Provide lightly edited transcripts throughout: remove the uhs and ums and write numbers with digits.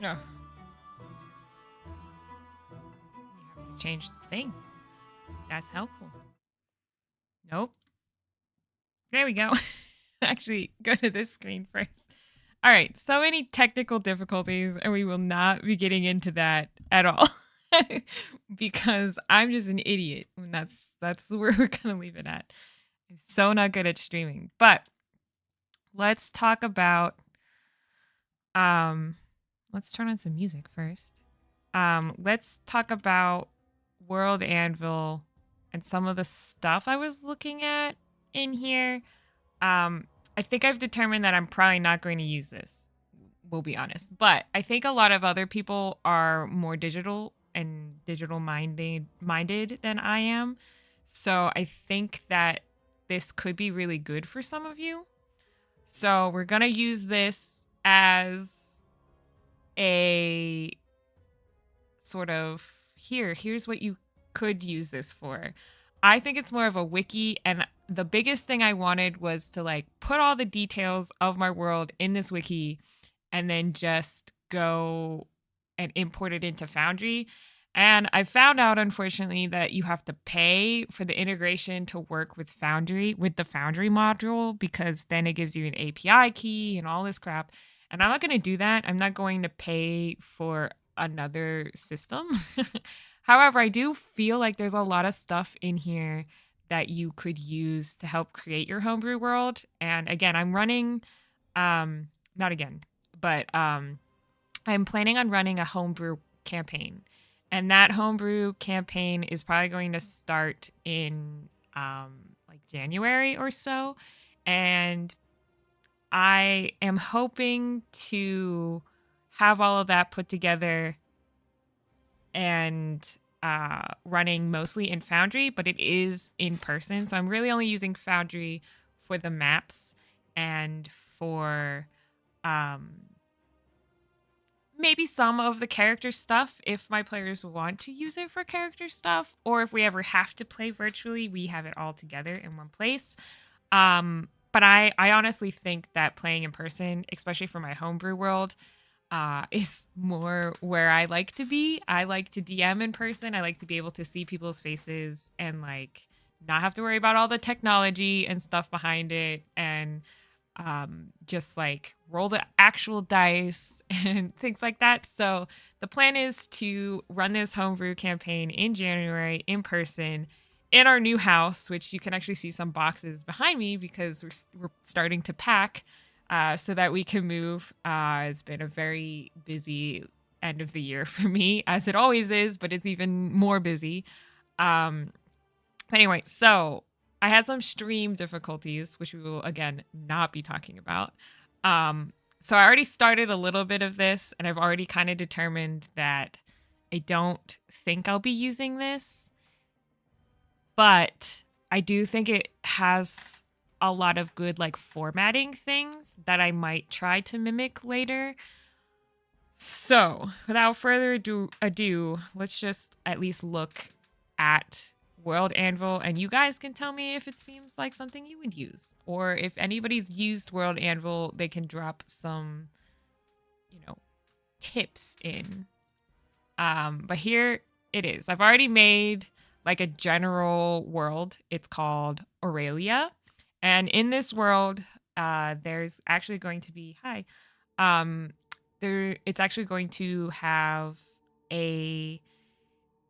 No. You have to change the thing. That's helpful. Nope. There we go. Actually, go to this screen first. All right. So many technical difficulties, and we will not be getting into that at all. Because I'm just an idiot. And that's where we're gonna leave it at. I'm so not good at streaming. But let's talk about um let's turn on some music first. Let's talk about World Anvil and some of the stuff I was looking at in here. I think I've determined that I'm probably not going to use this. We'll be honest, but I think a lot of other people are more digital and digital minded than I am. So I think that this could be really good for some of you. So we're gonna use this as a sort of here's what you could use this for. I think it's more of a wiki, and the biggest thing I wanted was to like put all the details of my world in this wiki and then just go and import it into Foundry. And I found out, unfortunately, that you have to pay for the integration to work with Foundry, with the Foundry module, because then it gives you an API key and all this crap. And I'm not going to do that. I'm not going to pay for another system. However, I do feel like there's a lot of stuff in here that you could use to help create your homebrew world. And again, I'm running, not again, but I'm planning on running a homebrew campaign. And that homebrew campaign is probably going to start in like January or so. And I am hoping to have all of that put together and running mostly in Foundry, but it is in person. So I'm really only using Foundry for the maps and for maybe some of the character stuff if my players want to use it for character stuff, or if we ever have to play virtually, we have it all together in one place. But I honestly think that playing in person, especially for my homebrew world, is more where I like to be. I like to DM in person. I like to be able to see people's faces and like not have to worry about all the technology and stuff behind it, and just like roll the actual dice and things like that. So the plan is to run this homebrew campaign in January in person in our new house, which you can actually see some boxes behind me because we're starting to pack so that we can move. It's been a very busy end of the year for me, as it always is, but it's even more busy. But anyway, so I had some stream difficulties, which we will again not be talking about. So I already started a little bit of this, and I've already kind of determined that I don't think I'll be using this, but I do think it has a lot of good like formatting things that I might try to mimic later. So without further ado, let's just at least look at World Anvil, and you guys can tell me if it seems like something you would use, or if anybody's used World Anvil, they can drop some, tips in. But here it is. I've already made like a general world. It's called Aurelia, and in this world, there's actually going to be It's actually going to have a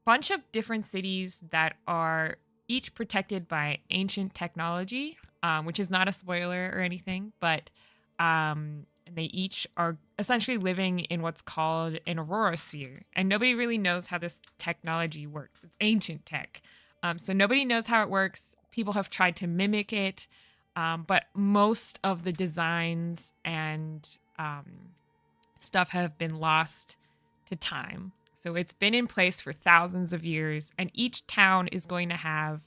bunch of different cities that are each protected by ancient technology, which is not a spoiler or anything, but they each are essentially living in what's called an aurora sphere. And nobody really knows how this technology works. It's ancient tech. So nobody knows how it works. People have tried to mimic it, but most of the designs and stuff have been lost to time. So it's been in place for thousands of years, and each town is going to have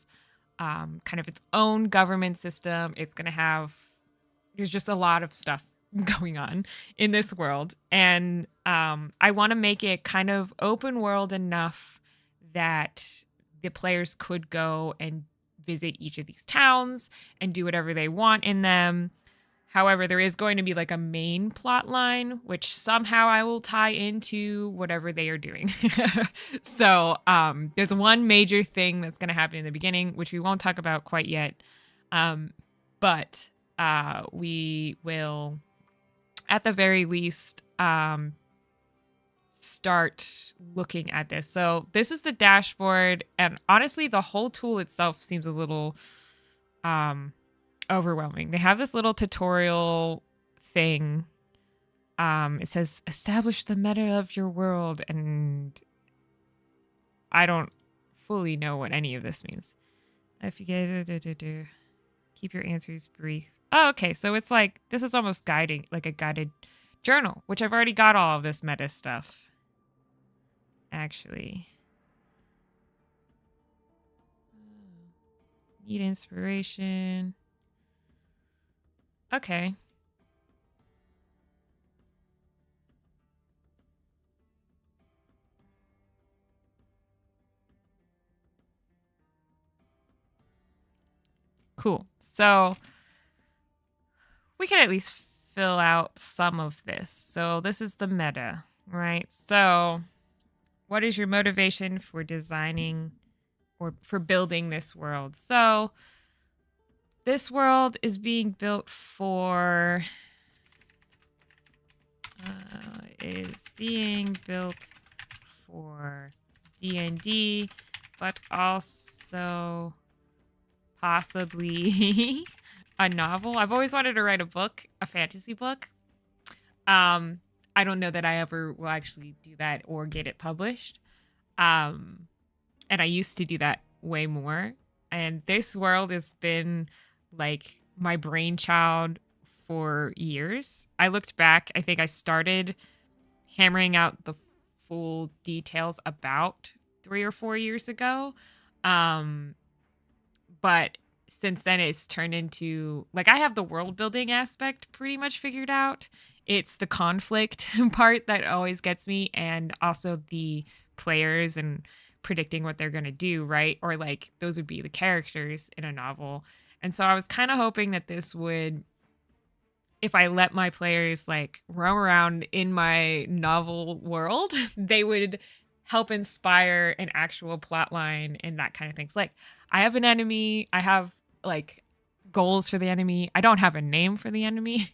kind of its own government system. There's just a lot of stuff going on in this world. And I want to make it kind of open world enough that the players could go and visit each of these towns and do whatever they want in them. However, there is going to be like a main plot line, which somehow I will tie into whatever they are doing. So there's one major thing that's going to happen in the beginning, which we won't talk about quite yet. But we will, at the very least, start looking at this. So this is the dashboard, and honestly, the whole tool itself seems a little overwhelming. They have this little tutorial thing. It says establish the meta of your world, and I don't fully know what any of this means. If you get keep your answers brief. Oh, okay. So it's like this is almost guiding, like a guided journal, which I've already got all of this meta stuff. Actually, need inspiration. Okay. Cool. So we can at least fill out some of this. So this is the meta, right? So what is your motivation for designing or for building this world? So this world is being built for D&D, but also possibly a novel. I've always wanted to write a book, a fantasy book. I don't know that I ever will actually do that or get it published. And I used to do that way more. And this world has been like my brainchild for years. I looked back, I think I started hammering out the full details about 3 or 4 years ago. But since then it's turned into like I have the world building aspect pretty much figured out. It's the conflict part that always gets me, and also the players and predicting what they're going to do, right? Or like those would be the characters in a novel. And so I was kind of hoping that this would, if I let my players like roam around in my novel world, they would help inspire an actual plot line and that kind of things. Like I have an enemy, I have like goals for the enemy. I don't have a name for the enemy.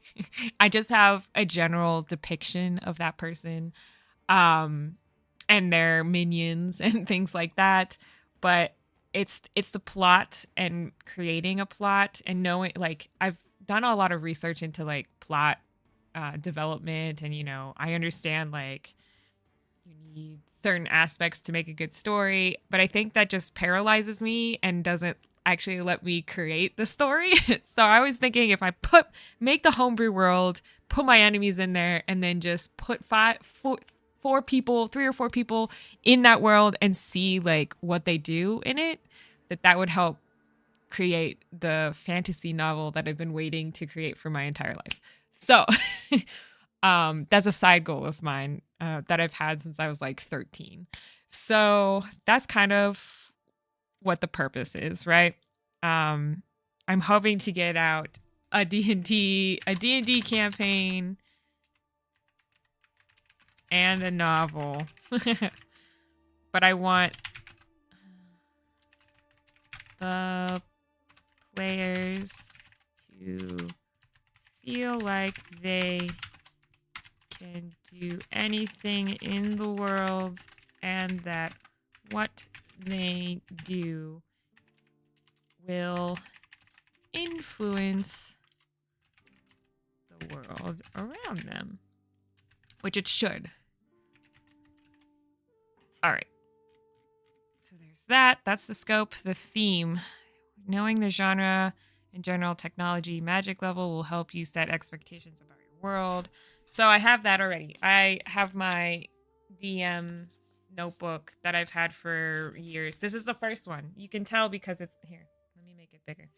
I just have a general depiction of that person and their minions and things like that. But it's the plot and creating a plot and knowing, like I've done a lot of research into like plot development, and you know, I understand like you need certain aspects to make a good story, but I think that just paralyzes me and doesn't actually let me create the story. So I was thinking if I make the homebrew world, put my enemies in there, and then just put 3 or 4 people in that world and see like what they do in it, that would help create the fantasy novel that I've been waiting to create for my entire life. So that's a side goal of mine that I've had since I was like 13. So that's kind of what the purpose is, right? I'm hoping to get out a D&D campaign and a novel. But I want the players to feel like they can do anything in the world, and that what they do will influence the world around them, which it should. All right. So there's that. That's the scope. The theme. Knowing the genre and general technology magic level will help you set expectations about your world. So I have that already. I have my DM notebook that I've had for years. This is the first one. You can tell because it's here. Let me make it bigger.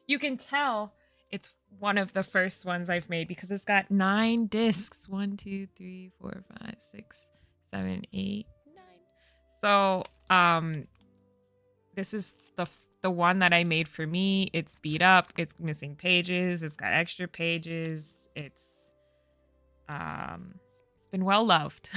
You can tell it's one of the first ones I've made because it's got 9 discs. 1, 2, 3, 4, 5, 6, 7, 8, 9. So, this is the one that I made for me, it's beat up, it's missing pages, it's got extra pages, it's been well loved.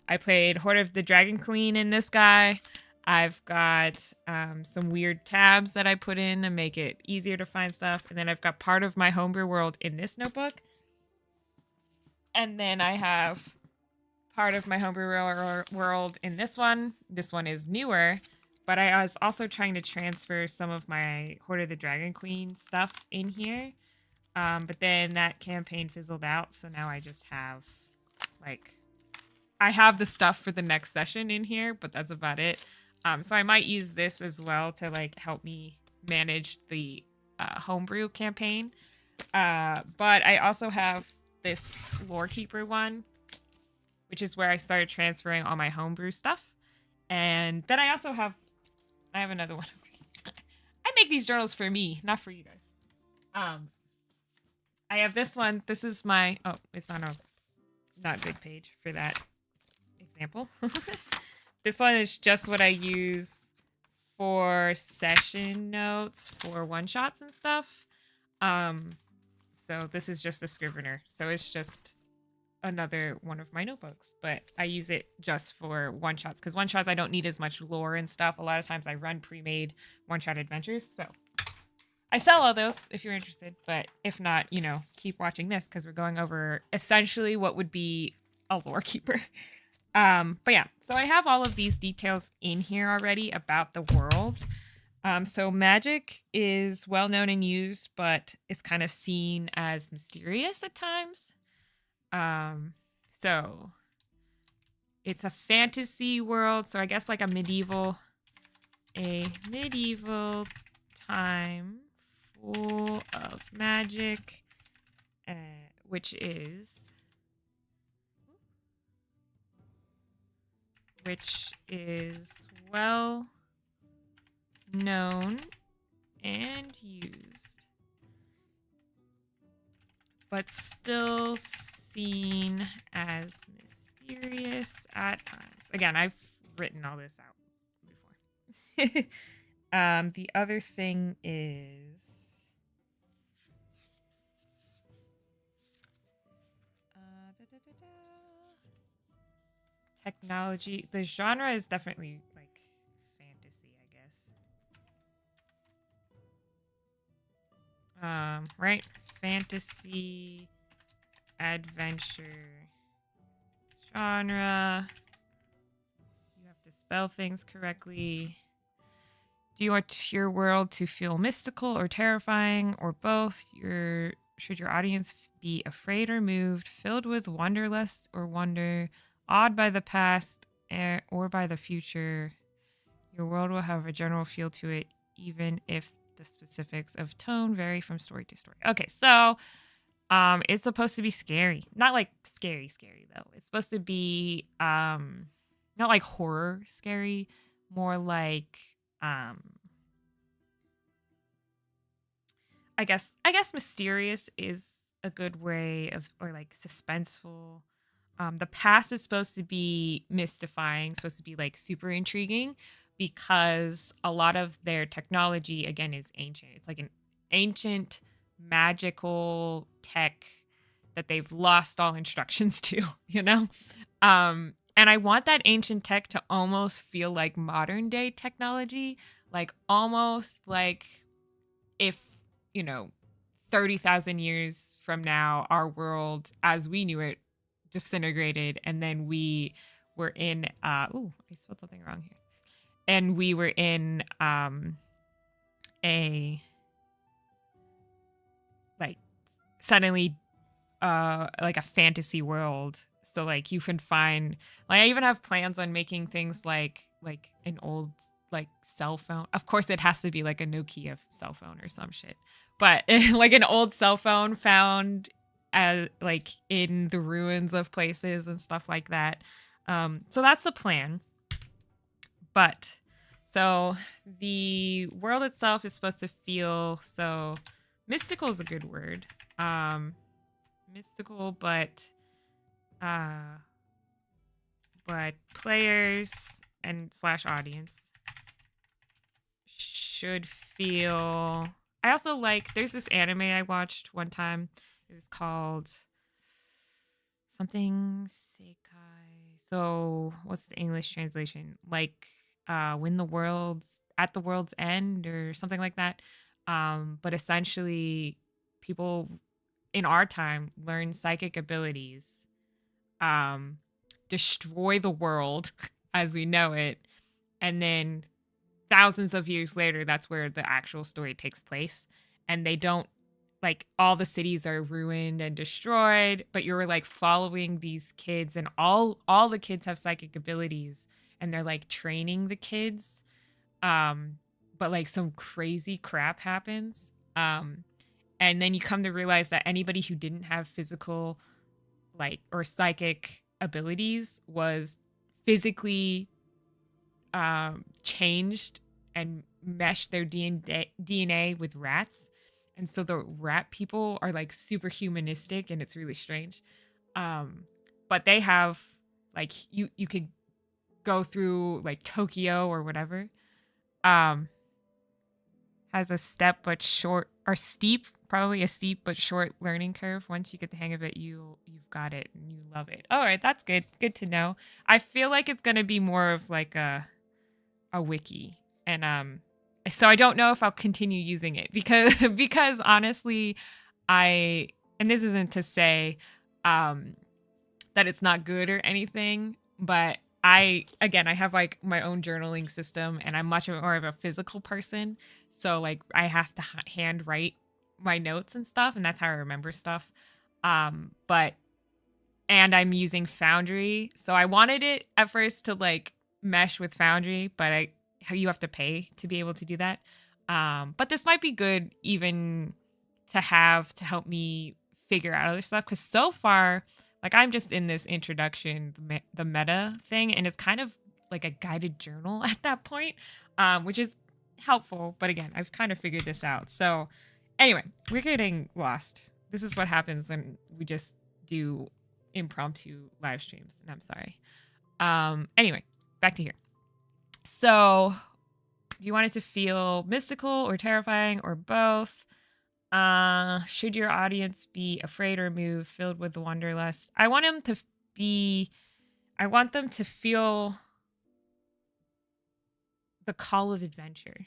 I played Horde of the Dragon Queen in this guy. I've got some weird tabs that I put in to make it easier to find stuff. And then I've got part of my homebrew world in this notebook. And then I have part of my homebrew world in this one. This one is newer, but I was also trying to transfer some of my Horde of the Dragon Queen stuff in here. But then that campaign fizzled out, so now I just have, like, I have the stuff for the next session in here, but that's about it. So I might use this as well to, like, help me manage the homebrew campaign. But I also have this Lore Keeper one, which is where I started transferring all my homebrew stuff. And then I have another one over here. I make these journals for me, not for you guys. I have this one. This is my, oh, it's on a not good page for that example. This one is just what I use for session notes for one-shots and stuff. So this is just a Scrivener. So it's just another one of my notebooks, but I use it just for one-shots because one-shots I don't need as much lore and stuff. A lot of times I run pre-made one-shot adventures, so I sell all those if you're interested, but if not, you know, keep watching this because we're going over essentially what would be a lore keeper. But yeah, so I have all of these details in here already about the world. So magic is well known and used, but it's kind of seen as mysterious at times. So it's a fantasy world. So I guess like a medieval time full of magic, which is well known and used, but still seen as mysterious at times. Again, I've written all this out before. The other thing is technology. The genre is definitely like fantasy, I guess. Right? Fantasy, adventure, genre. You have to spell things correctly. Do you want your world to feel mystical or terrifying or both? Should your audience be afraid or moved, filled with wanderlust or wonder, awed by the past or by the future? Your world will have a general feel to it, even if the specifics of tone vary from story to story. Okay, so it's supposed to be scary. Not like scary though. It's supposed to be not like horror scary, more like I guess mysterious is a good way of, or like suspenseful. The past is supposed to be mystifying, supposed to be like super intriguing because a lot of their technology again is ancient. It's like an ancient magical tech that they've lost all instructions to, you know? And I want that ancient tech to almost feel like modern day technology, like almost like if, you know, 30,000 years from now, our world as we knew it disintegrated, and then we were in, I spelled something wrong here. And we were in a, like, suddenly, like a fantasy world. So like you can find, like I even have plans on making things like an old like cell phone. Of course it has to be like a Nokia cell phone or some shit. But like an old cell phone found like in the ruins of places and stuff like that. So that's the plan. But so the world itself is supposed to feel, so mystical is a good word. Mystical, but players and / audience should feel. I also like. There's this anime I watched one time. It was called something Sekai. So what's the English translation? Like when the world's at the world's end or something like that. But essentially people in our time learn psychic abilities, um, destroy the world as we know it, and then thousands of years later, that's where the actual story takes place. And they don't like all the cities are ruined and destroyed, but you're like following these kids, and all the kids have psychic abilities, and they're like training the kids. But like some crazy crap happens. And then you come to realize that anybody who didn't have physical like or psychic abilities was physically changed and meshed their DNA with rats. And so the rat people are like super humanistic, and it's really strange. But they have like you could go through like Tokyo or whatever. Has a step but short or steep, probably a steep but short learning curve. Once you get the hang of it, you've got it and you love it. All right, that's good. Good to know. I feel like it's gonna be more of like a wiki, and so I don't know if I'll continue using it because honestly, and this isn't to say that it's not good or anything, but I have like my own journaling system, and I'm much more of a physical person. So like I have to hand write my notes and stuff, and that's how I remember stuff. But and I'm using Foundry. So I wanted it at first to like mesh with Foundry, but you have to pay to be able to do that. But this might be good even to have to help me figure out other stuff, because so far, like I'm just in this introduction, the meta thing, and it's kind of like a guided journal at that point, which is helpful. But again, I've kind of figured this out. So anyway, we're getting lost. This is what happens when we just do impromptu live streams, and I'm sorry. Anyway, back to here. So do you want it to feel mystical or terrifying or both? Should your audience be afraid or moved, filled with the wanderlust? I want them to feel the call of adventure.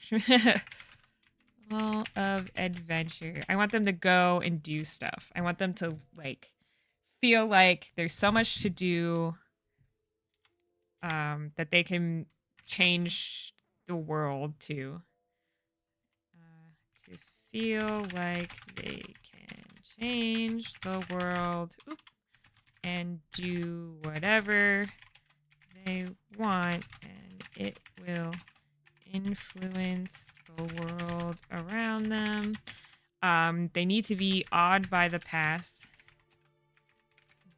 Call of adventure. I want them to go and do stuff. I want them to like feel like there's so much to do, that they can change the world to feel like they can change the world and do whatever they want, and it will influence the world around them. They need to be awed by the past,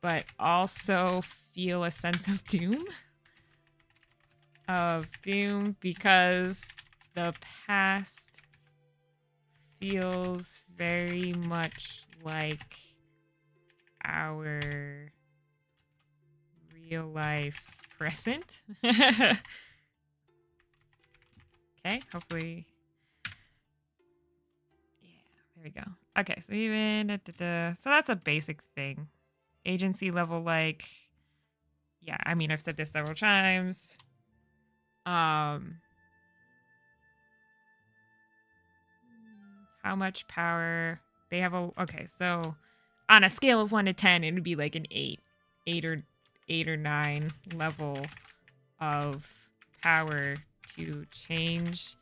but also feel a sense of doom. Because the past feels very much like our real life present. Okay, hopefully. Yeah, there we go. Okay, so even so that's a basic thing. Agency level, like, yeah, I mean, I've said this several times. How much power they have? Okay, so on a scale of 1 to 10, it would be like an 8 or 9 level of power to change.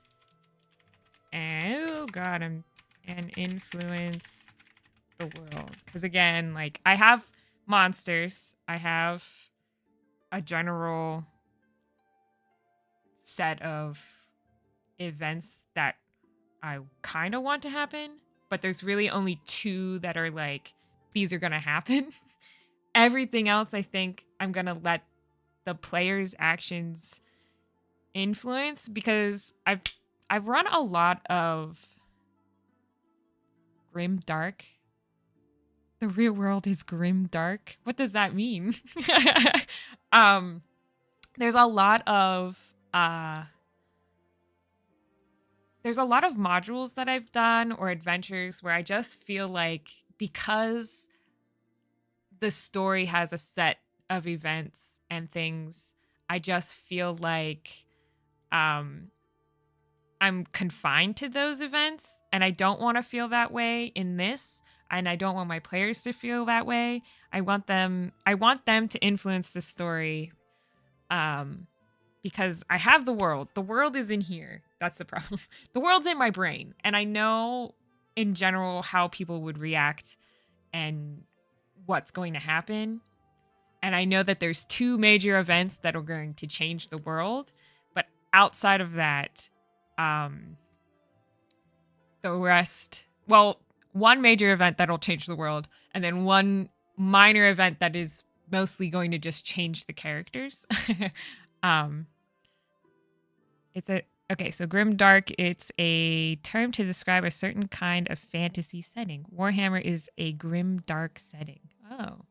And oh god, and influence the world. Because again, like I have monsters, I have a general set of events that I kind of want to happen, but there's really only 2 that are like, these are gonna happen. Everything else, I think I'm gonna let the player's actions influence, because I've run a lot of grim dark. The real world is grim dark. What does that mean? There's a lot of there's a lot of modules that I've done or adventures where I just feel like because the story has a set of events and things, I just feel like um I'm confined to those events, and I don't want to feel that way in this, and I don't want my players to feel that way. I want them to influence the story um because I have the world. The world is in here. That's the problem. The world's in my brain, and I know in general how people would react and what's going to happen. And I know that there's two major events that are going to change the world, but outside of that, um the rest, well, one major event that'll change the world, and then one minor event that is mostly going to just change the characters. um it's a okay, so grim dark, it's a term to describe a certain kind of fantasy setting. Warhammer is a grim dark setting. Oh,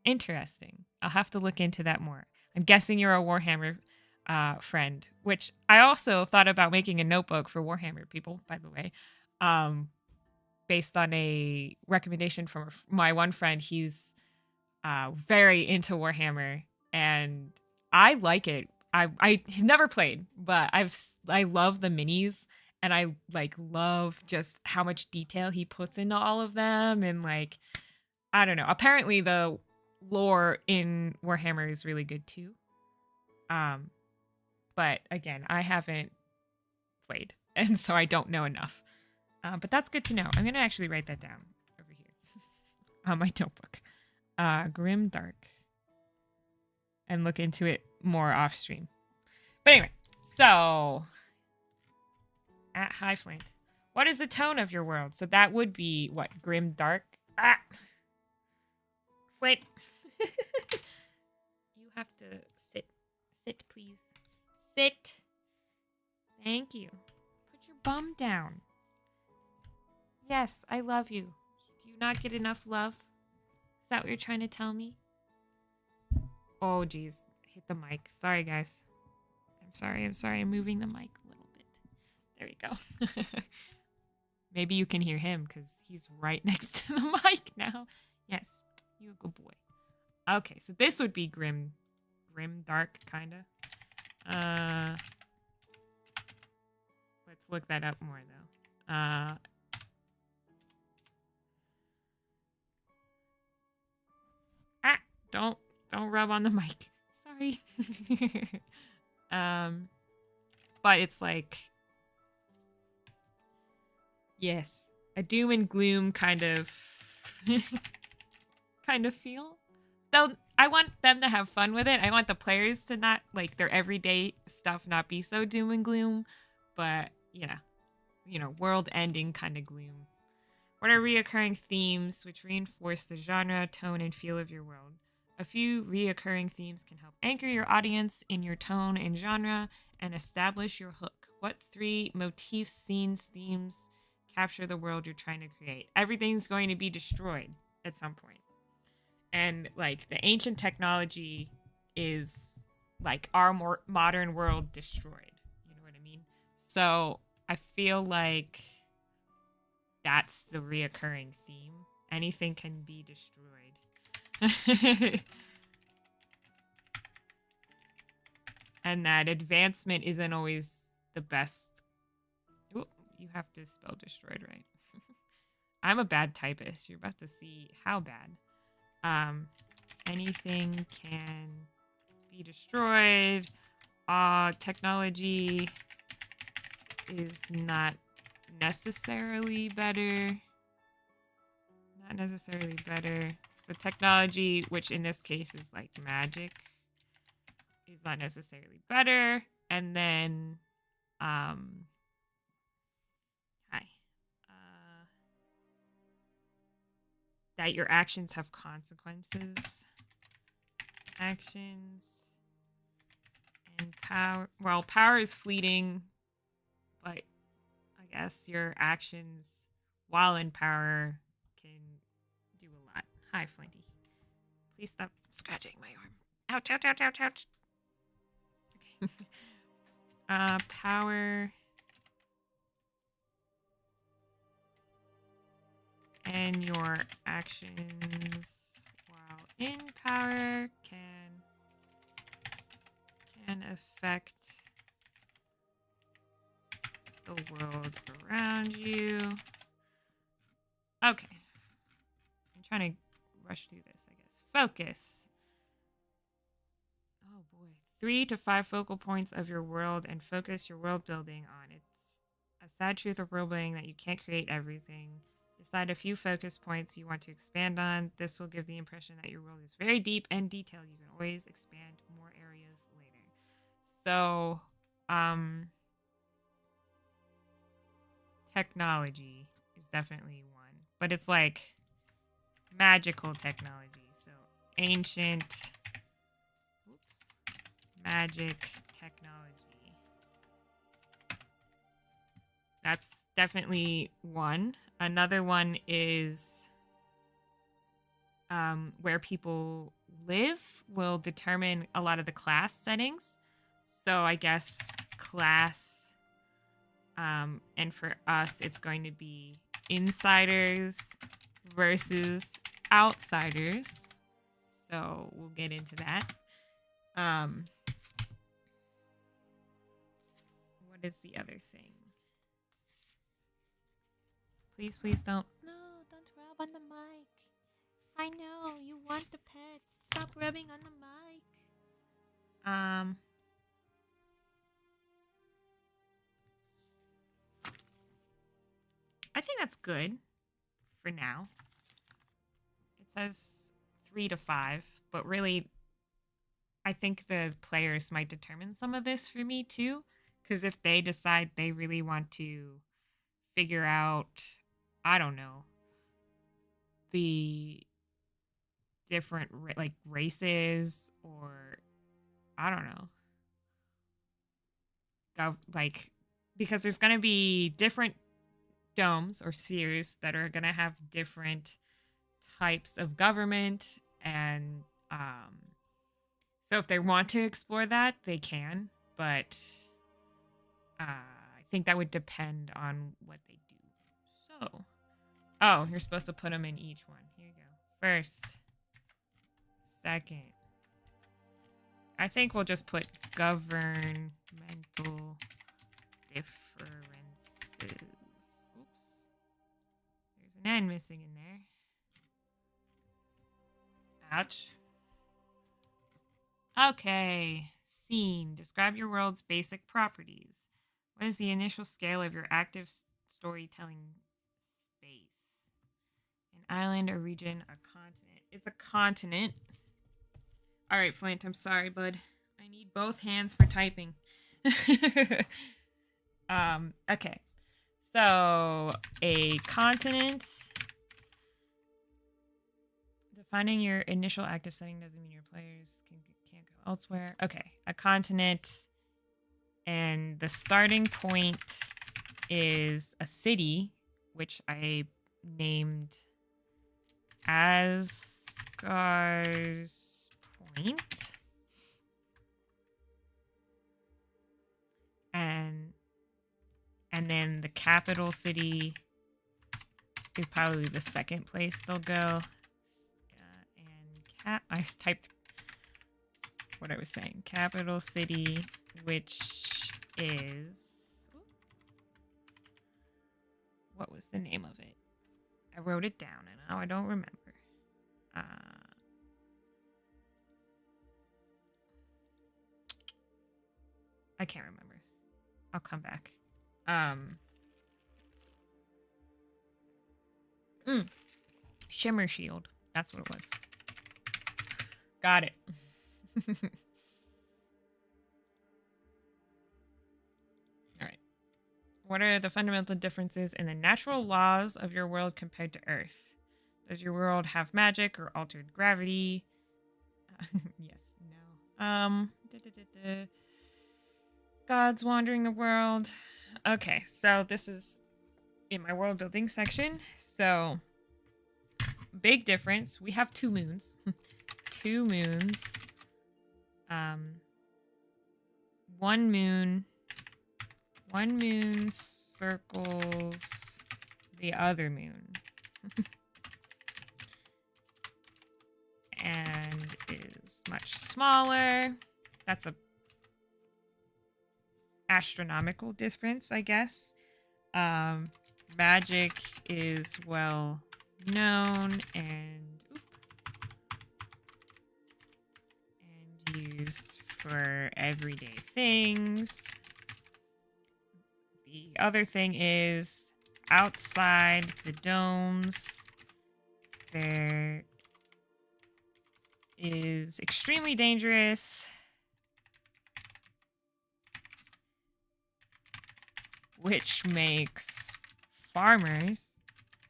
interesting. I'll have to look into that more. I'm guessing you're a Warhammer friend, which I also thought about making a notebook for Warhammer people, by the way, um, based on a recommendation from my one friend. He's very into Warhammer, and I like it. I have never played, but I love the minis, and I like love just how much detail he puts into all of them, and like I don't know. Apparently, the lore in Warhammer is really good too. Um, but again, I haven't played, and so I don't know enough. But that's good to know. I'm gonna actually write that down over here on my notebook. Grim Dark, and look into it more off stream. But anyway, so at High Flint, what is the tone of your world? So that would be what? Grim Dark. Ah, Flint. You have to sit. Sit, please. Sit. Thank you. Put your bum down. Yes, I love you. Do you not get enough love? Is that what you're trying to tell me? Oh, geez. Hit the mic. Sorry, guys. I'm sorry. I'm moving the mic a little bit. There we go. Maybe you can hear him because he's right next to the mic now. Yes, you a good boy. Okay, so this would be grim dark, kind of. Let's look that up more, though. Don't rub on the mic. Sorry. But it's like, yes, a doom and gloom kind of feel. Though I want them to have fun with it. I want the players to not like their everyday stuff not be so doom and gloom, but world ending kind of gloom. What are reoccurring themes which reinforce the genre, tone, and feel of your world? A few reoccurring themes can help anchor your audience in your tone and genre and establish your hook. What 3 motifs, scenes, themes capture the world you're trying to create? Everything's going to be destroyed at some point. And like the ancient technology is like our more modern world destroyed. You know what I mean? So I feel like that's the reoccurring theme. Anything can be destroyed. And that advancement isn't always the best. Ooh, you have to spell destroyed right. I'm a bad typist. You're about to see how bad. Anything can be destroyed. Technology is not necessarily better. Not necessarily better. So technology, which in this case is like magic, is not necessarily better. And then, hi. That your actions have consequences. Actions and power. Well, power is fleeting, but I guess your actions while in power can do a lot. Hi, Flinty. Please stop scratching my arm. Ouch, ouch, ouch, ouch, ouch. Okay. Power when your actions while in power can affect the world around you. Okay. I'm trying to rush through this, I guess. Focus. Oh boy. 3 to 5 focal points of your world and focus your world building on. It's a sad truth of role playing that you can't create everything. Decide a few focus points you want to expand on. This will give the impression that your world is very deep and detailed. You can always expand more areas later. So, technology is definitely one, but it's like magical technology. So, ancient, magic technology. That's definitely one. Another one is where people live will determine a lot of the class settings. So I guess class, and for us, it's going to be insiders versus outsiders. So we'll get into that. What is the other thing? Please, please don't. No, don't rub on the mic. I know, you want the pets. Stop rubbing on the mic. I think that's good for now. It says 3 to 5, but really, I think the players might determine some of this for me too. Because if they decide they really want to figure out, I don't know, the different like races, or I don't know, like, because there's going to be different domes or spheres that are going to have different types of government, and so if they want to explore that, they can, but I think that would depend on what they do. So, oh, you're supposed to put them in each one. Here you go. First, second. I think we'll just put governmental differences. Oops. There's an N missing in there. Ouch. Okay. Scene. Describe your world's basic properties. What is the initial scale of your active storytelling space? An island, a region, a continent. It's a continent. All right, Flint, I'm sorry, bud. I need both hands for typing. Okay. So, a continent. Defining your initial active setting doesn't mean your players can't go elsewhere. Okay, a continent, and the starting point is a city, which I named Asgar's Point. And then the capital city is probably the second place they'll go. I just typed what I was saying. Capital city, which is... What was the name of it? I wrote it down and now I don't remember. I can't remember. I'll come back. Shimmer Shield. That's what it was. Got it. All right. What are the fundamental differences in the natural laws of your world compared to Earth? Does your world have magic or altered gravity? Yes, no. Gods wandering the world. Okay, so this is in my world building section. So, big difference. We have 2 moons. 2 moons. 1 moon. 1 moon circles the other moon. and is much smaller. That's a astronomical difference, I guess. Magic is well known and used for everyday things. The other thing is outside the domes, there is extremely dangerous, which makes farmers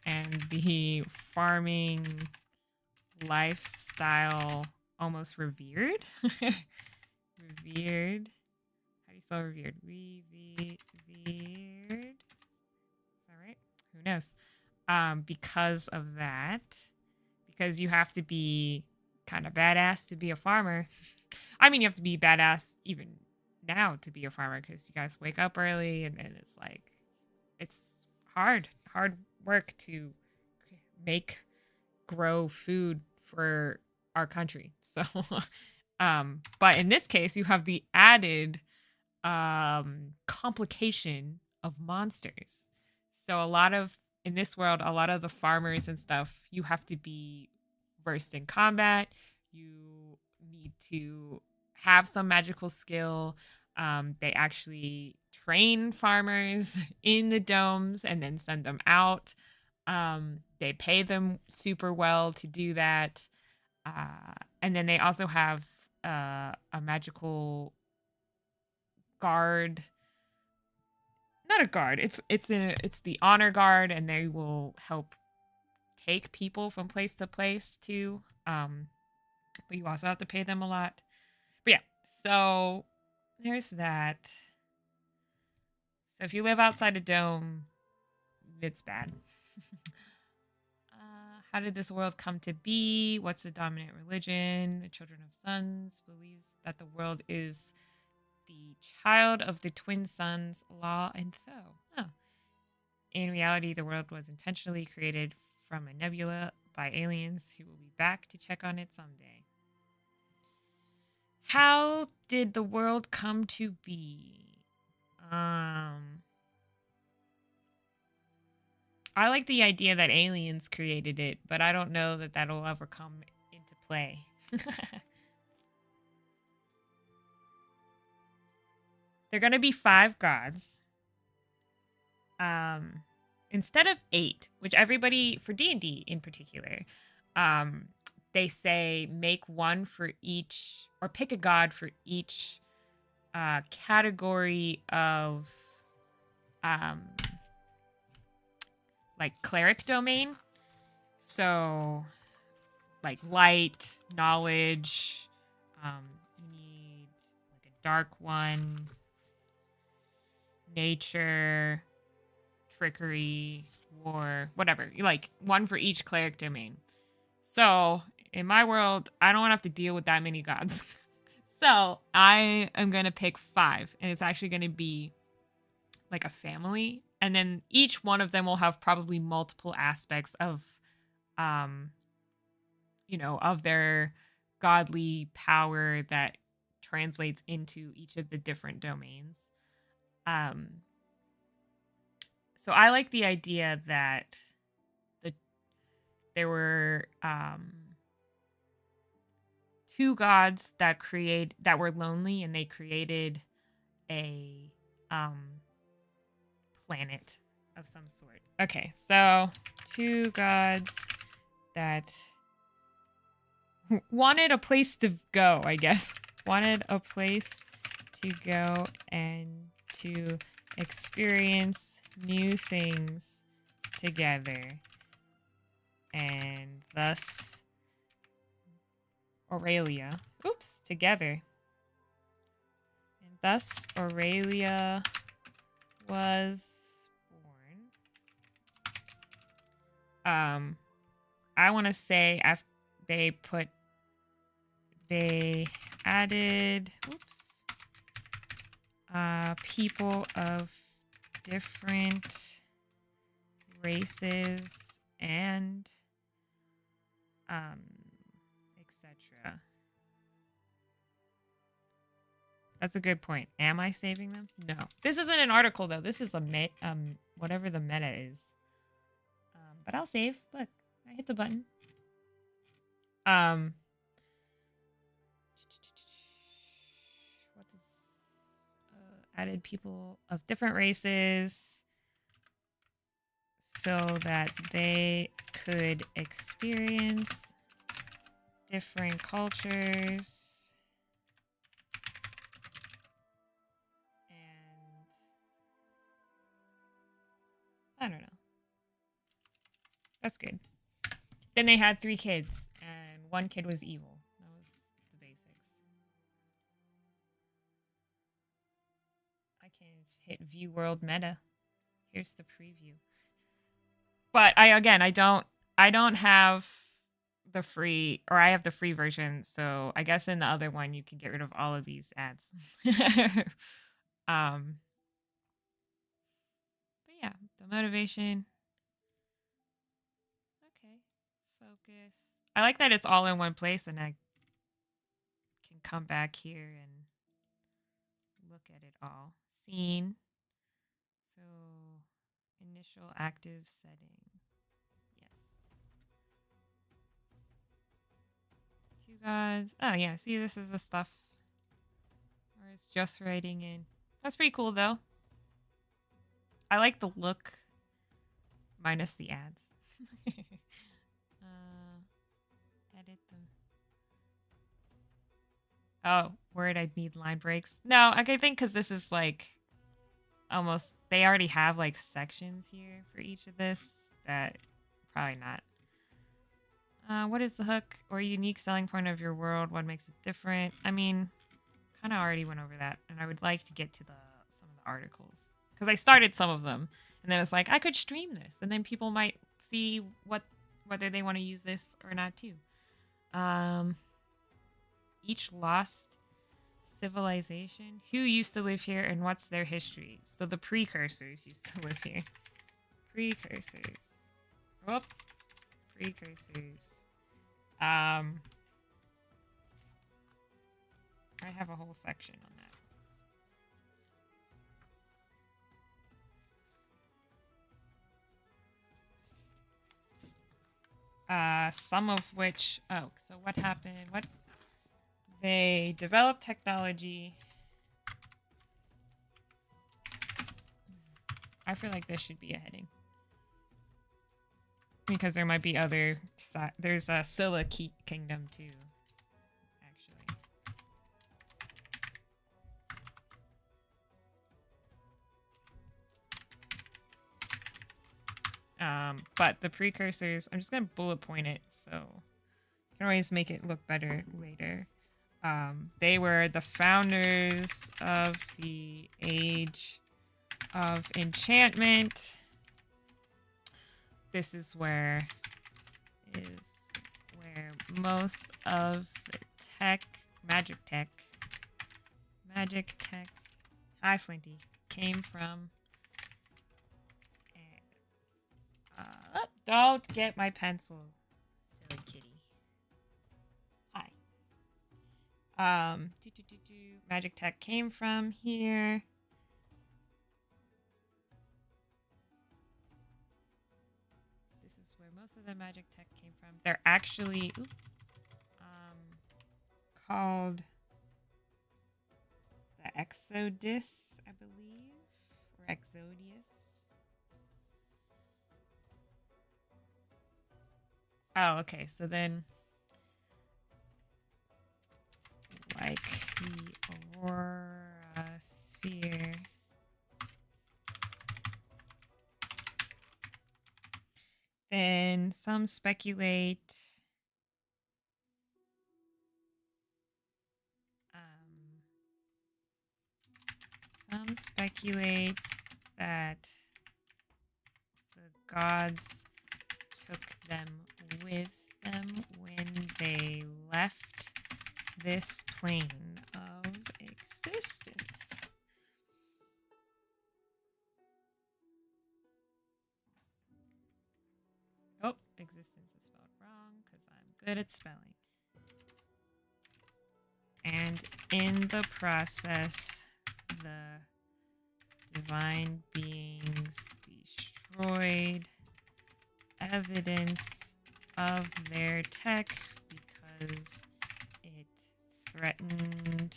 and the farming lifestyle almost revered. Revered. How do you spell revered? Revered. Is that right? Who knows? Because of that. Because you have to be kind of badass to be a farmer. I mean, you have to be badass even now to be a farmer because you guys wake up early and it's like, it's hard work to grow food for our country. So, but in this case, you have the added complication of monsters. So in this world, a lot of the farmers and stuff, you have to be versed in combat. You need to have some magical skill. They actually train farmers in the domes and then send them out. They pay them super well to do that. And then they also have a magical guard. Not a guard. It's the honor guard, and they will help take people from place to place too. But you also have to pay them a lot. But yeah, so there's that. So if you live outside a dome, it's bad. How did this world come to be? What's the dominant religion? The Children of Suns believes that the world is the child of the twin suns, Law and Tho. Oh. In reality, the world was intentionally created from a nebula by aliens who will be back to check on it someday. How did the world come to be? I like the idea that aliens created it, but I don't know that that'll ever come into play. They're going to be 5 gods. Instead of 8, which everybody, for D&D in particular, they say make one for each, or pick a god for each category of like cleric domain. So like light, knowledge, you need like a dark one, nature, trickery, war, whatever. Like one for each cleric domain. So in my world, I don't want to have to deal with that many gods. So I am going to pick 5, and it's actually going to be like a family. And then each one of them will have probably multiple aspects of, of their godly power that translates into each of the different domains. So I like the idea that there were 2 gods that were lonely, and they created a planet of some sort. Okay, so 2 gods that wanted a place to go, I guess. Wanted a place to go and to experience new things together. And thus Aurelia. Together. And thus Aurelia was born. I want to say after they added people of different races and etc. Ultra. That's a good point. Am I saving them? No. This isn't an article though. This is a whatever the meta is. But I'll save. Look, I hit the button. What does added people of different races so that they could experience different cultures. I don't know. That's good. Then they had 3 kids, and 1 kid was evil. That was the basics. I can hit view world meta. Here's the preview. But I don't have the free, or I have the free version, so I guess in the other one you can get rid of all of these ads. But yeah, the motivation. Okay. Focus. I like that it's all in one place and I can come back here and look at it all. Scene. So, initial active setting. Yes. 2 gods. Oh, yeah. See, this is the stuff where it's just writing in. That's pretty cool, though. I like the look minus the ads. Edit them. Oh, word, I'd need line breaks. No, I think because this is like almost, they already have like sections here for each of this. That probably not. What is the hook or unique selling point of your world? What makes it different? I mean, kind of already went over that, and I would like to get to some of the articles because I started some of them, and then it's like I could stream this, and then people might see whether they want to use this or not too. Each lost civilization, who used to live here, and what's their history. So the precursors used to live here. Precursors. Whoop. Precursors. I have a whole section on that. Some of which, so what happened? They developed technology. I feel like this should be a heading. Because there might be other... There's a Scylla Kingdom, too. Actually. But the precursors... I'm just going to bullet point it, so... I can always make it look better later. They were the founders of the Age of Enchantment. This is where most of the magic tech, hi Flinty, came from. Don't get my pencil, silly kitty. Hi. Magic tech came from here. Most of the magic tech came from. They're actually called the Exodus, I believe, or Exodius. Oh, okay. So then, like the Aurora Sphere. Then some speculate that the gods took them with them when they left this plane of existence. Oh, existence is spelled wrong because I'm good at spelling. And in the process, the divine beings destroyed evidence of their tech because it threatened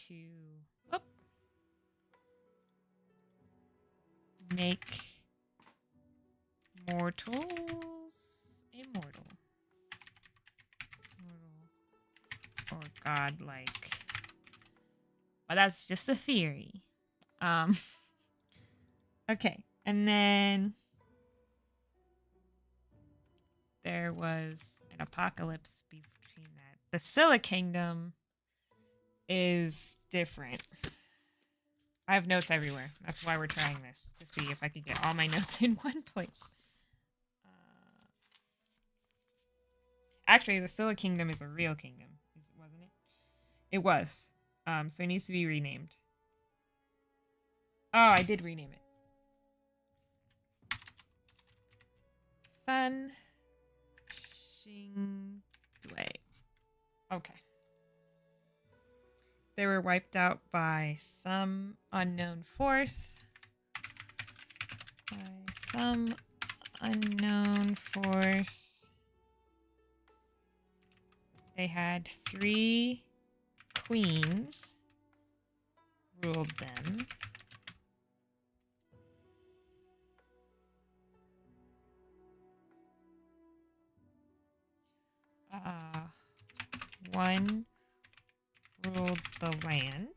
to make mortals immortal. Or godlike. But that's just a theory. Okay, and then there was an apocalypse between that. The Scylla Kingdom is different. I have notes everywhere. That's why we're trying this, to see if I could get all my notes in one place. Actually, the Scylla Kingdom is a real kingdom, wasn't it? It was. So it needs to be renamed. Oh, I did rename it. Sun Xingdui. Okay. They were wiped out by some unknown force. They had 3 queens ruled them. One ruled the land.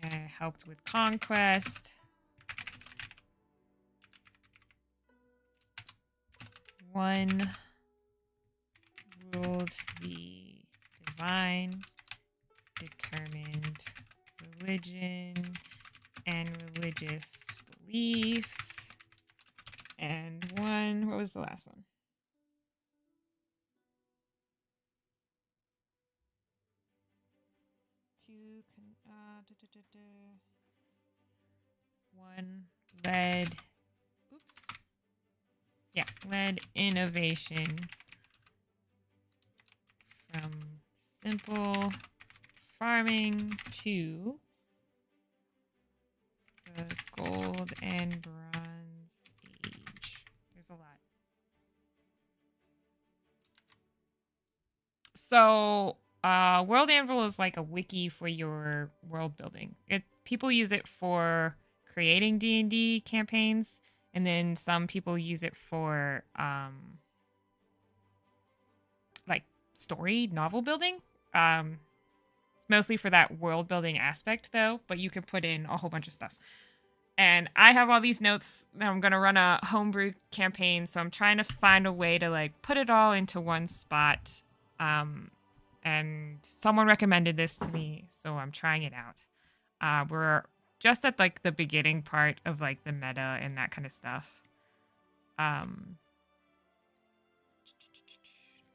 And helped with conquest. One ruled the divine, determined religion and religious beliefs. And one, what was the last one? One led, led innovation from simple farming to the gold and bronze age. There's a lot. So, World Anvil is like a wiki for your world building. People use it for creating D&D campaigns, and then some people use it for like story novel building. It's mostly for that world building aspect though, but you can put in a whole bunch of stuff. And I have all these notes. I'm going to run a homebrew campaign, so I'm trying to find a way to like put it all into one spot. And someone recommended this to me, so I'm trying it out. We're just at like the beginning part of like the meta and that kind of stuff.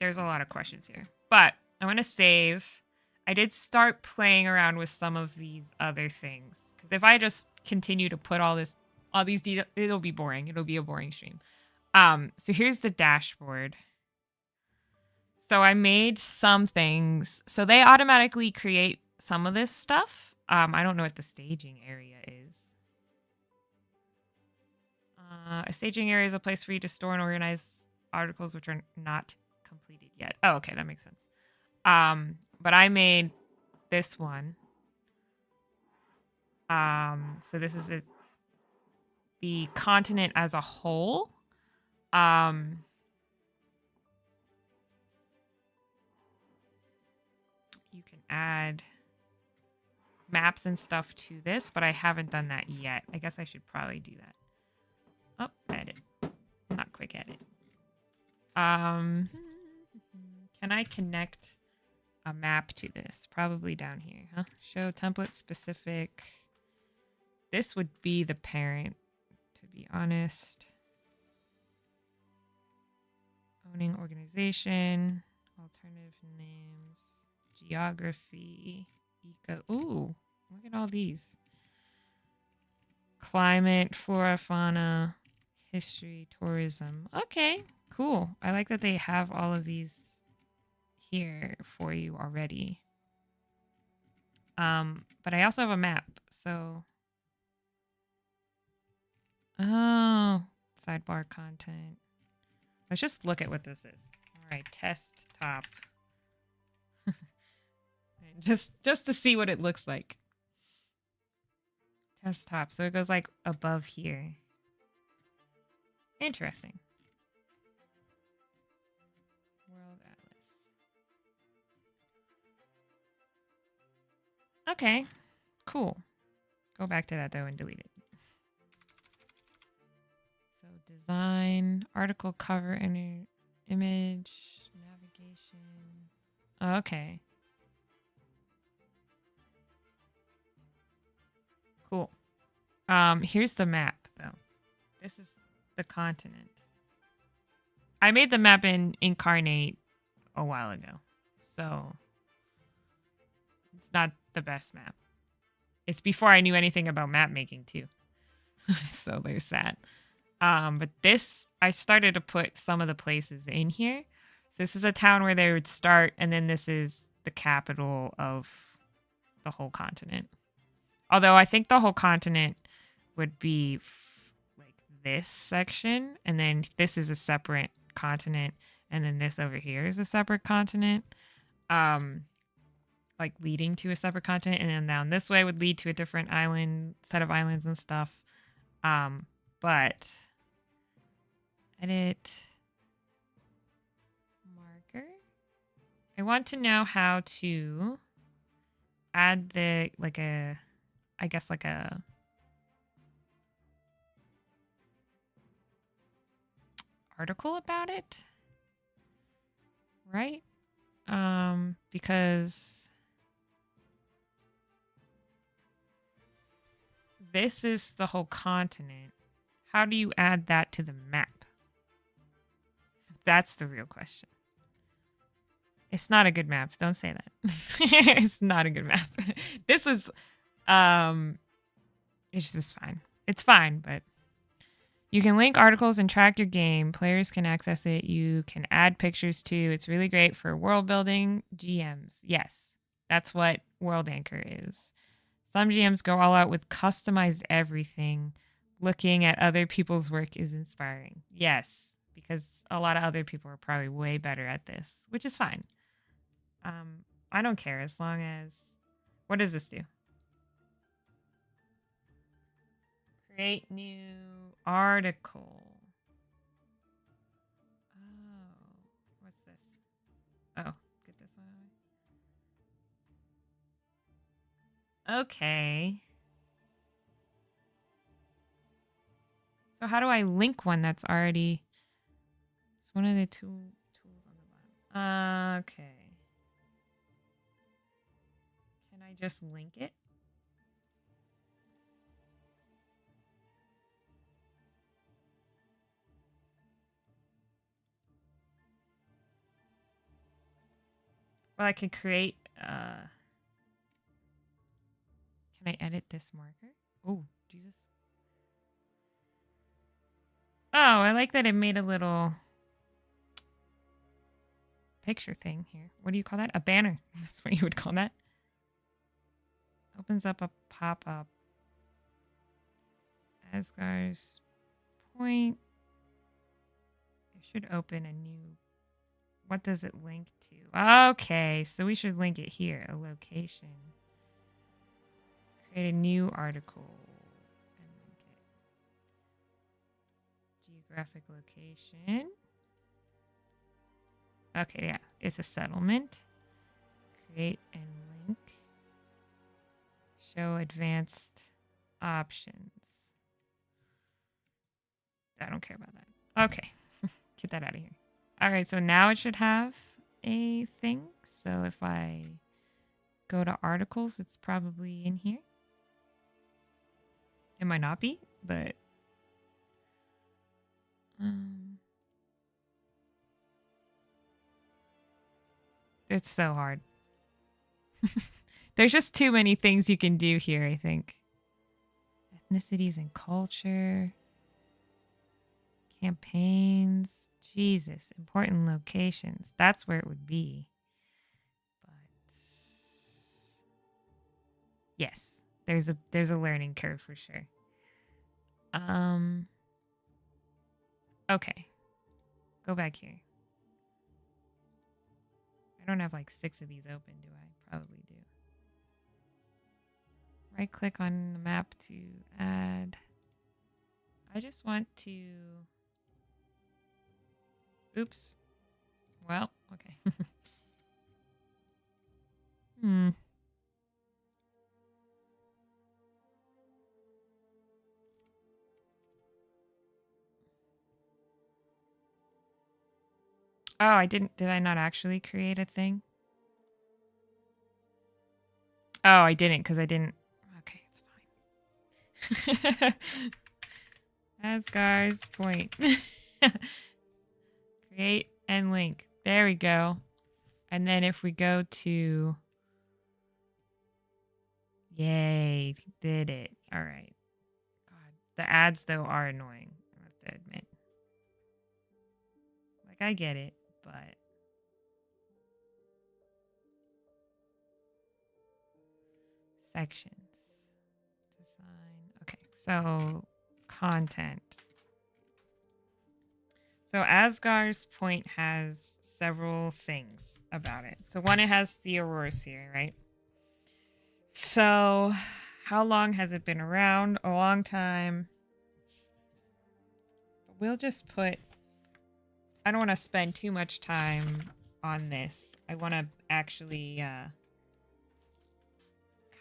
There's a lot of questions here, but I'm gonna save. I did start playing around with some of these other things, because if I just continue to put all these details, it'll be boring. It'll be a boring stream. So here's the dashboard. So I made some things. So they automatically create some of this stuff. I don't know what the staging area is. A staging area is a place for you to store and organize articles which are not completed yet. Oh, okay, that makes sense. But I made this one. So this is the continent as a whole. You can add maps and stuff to this, but I haven't done that yet. I guess I should probably do that. Oh, edit. Not quick edit. Can I connect a map to this? Probably down here, huh? Show template specific. This would be the parent, to be honest. Owning organization, alternative names, geography, eco. Ooh, look at all these. Climate, flora, fauna, history, tourism. Okay, cool. I like that they have all of these here for you already. But I also have a map, so oh, sidebar content. Let's just look at what this is. All right, test top. just to see what it looks like. Test top. So it goes like above here. Interesting. World Atlas. Okay, cool. Go back to that though and delete it. So design, article cover, image, navigation. Okay. Cool. Here's the map though. This is the continent. I made the map in Incarnate a while ago, so it's not the best map. It's before I knew anything about map making too. So there's that. But this, I started to put some of the places in here. So this is a town where they would start, and then this is the capital of the whole continent. Although I think the whole continent would be like this section, and then this is a separate continent, and then this over here is a separate continent. Like leading to a separate continent, and then down this way would lead to a different island, set of islands and stuff. But edit marker. I want to know how to add the I guess like a article about it, right? Because this is the whole continent. How do you add that to the map? That's the real question. It's not a good map. Don't say that. It's not a good map. This is, it's just fine. It's fine, but you can link articles and track your game. Players can access it. You can add pictures too. It's really great for world building. GMs. Yes, that's what World Anchor is. Some GMs go all out with customized everything. Looking at other people's work is inspiring. Yes, because a lot of other people are probably way better at this, which is fine. I don't care as long as... What does this do? Create new article. Oh, what's this? Oh, get this one away. Okay. So how do I link one that's already... It's one of the tools on the bottom. Okay. Can I just link it? Well, I could create... Can I edit this marker? Oh, Jesus. Oh, I like that it made a little picture thing here. What do you call that? A banner. That's what you would call that. Opens up a pop-up. Asgar's Point. It should open a new... What does it link to? Okay, so we should link it here. A location. Create a new article. And link it. Geographic location. Okay, yeah. It's a settlement. Create and link. Show advanced options. I don't care about that. Okay. Get that out of here. All right, so now it should have a thing. So if I go to articles, it's probably in here. It might not be, but... It's so hard. There's just too many things you can do here, I think. Ethnicities and culture. Campaigns. Jesus. Important locations. That's where it would be. But yes, there's a learning curve for sure. Okay. Go back here. I don't have like 6 of these open, do I? Probably do. Right click on the map to add. I just want to. Oops. Well, okay. Hmm. Oh, I didn't. Did I not actually create a thing? Oh, I didn't because I didn't. Okay, it's fine. Asgard's point. Create and link. There we go. And then if we go to. Yay, did it. All right. God, the ads, though, are annoying, I have to admit. Like, I get it, but. Sections. Design. Okay, so content. So Asgar's point has several things about it. So one, it has the Aurora Sphere, right? So how long has it been around? A long time. But we'll just put... I don't want to spend too much time on this. I want to actually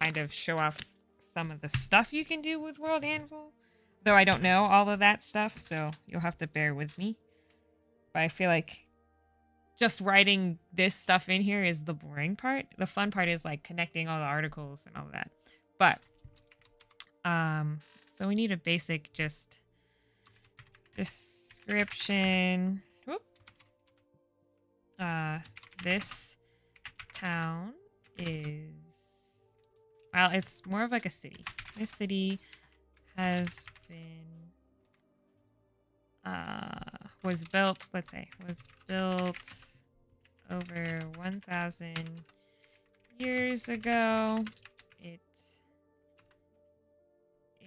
kind of show off some of the stuff you can do with World Anvil. Though I don't know all of that stuff, so you'll have to bear with me. But I feel like just writing this stuff in here is the boring part. The fun part is like connecting all the articles and all of that. But so we need a basic just description. Whoop. This town is, well, it's more of like a city. This city has been was built over 1,000 years ago. It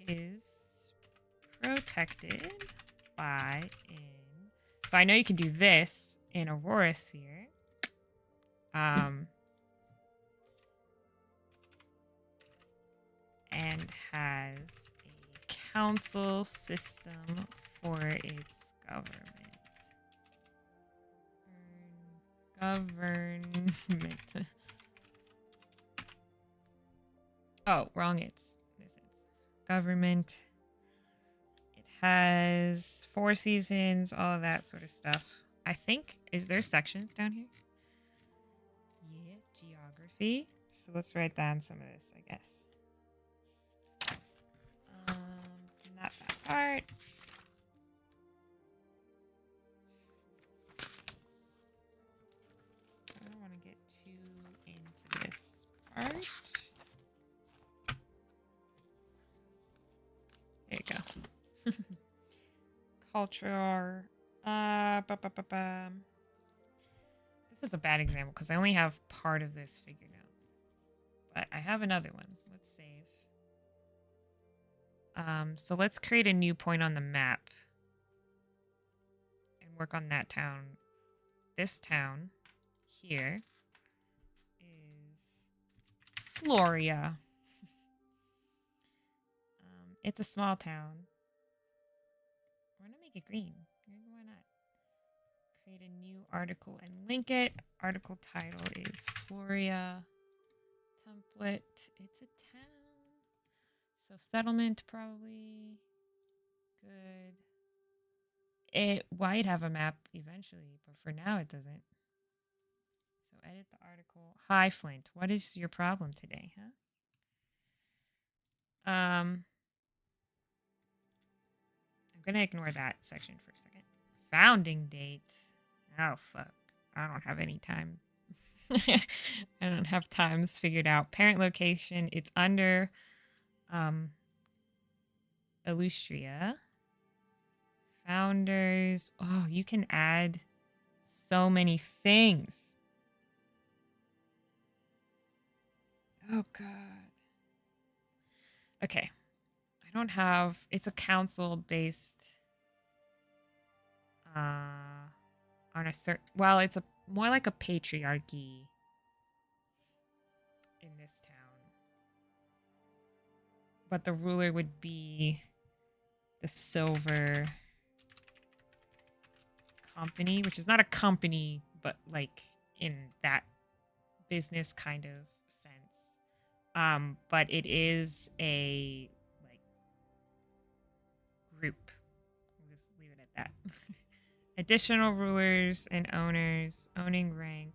is protected by so I know you can do this in Aurora Sphere. And has a council system for its government. Government. Oh, wrong. It's government. It has 4 seasons, all of that sort of stuff. I think, is there sections down here? Yeah, geography. So let's write down some of this, I guess. Not that part. I don't want to get too into this part. There you go. Culture. This is a bad example because I only have part of this figured out. But I have another one. Let's save. So let's create a new point on the map and work on that town. This town here is Floria. It's a small town. We're gonna make it green. Why not? Create a new article and link it. Article title is Floria. Template. It's a town. So settlement probably good. It might have a map eventually, but for now it doesn't. So edit the article. Hi Flint, what is your problem today, huh? I'm gonna ignore that section for a second. Founding date. Oh fuck. I don't have any time. I don't have times figured out. Parent location, it's under Illustria. Founders. Oh, you can add so many things. Oh, God. Okay. I don't have... It's a council-based... on a certain... Well, it's a more like a patriarchy in this town. But the ruler would be the Silver Company, which is not a company, but like in that business kind of sense. But it is a like group. We'll just leave it at that. Additional rulers and owners, owning rank.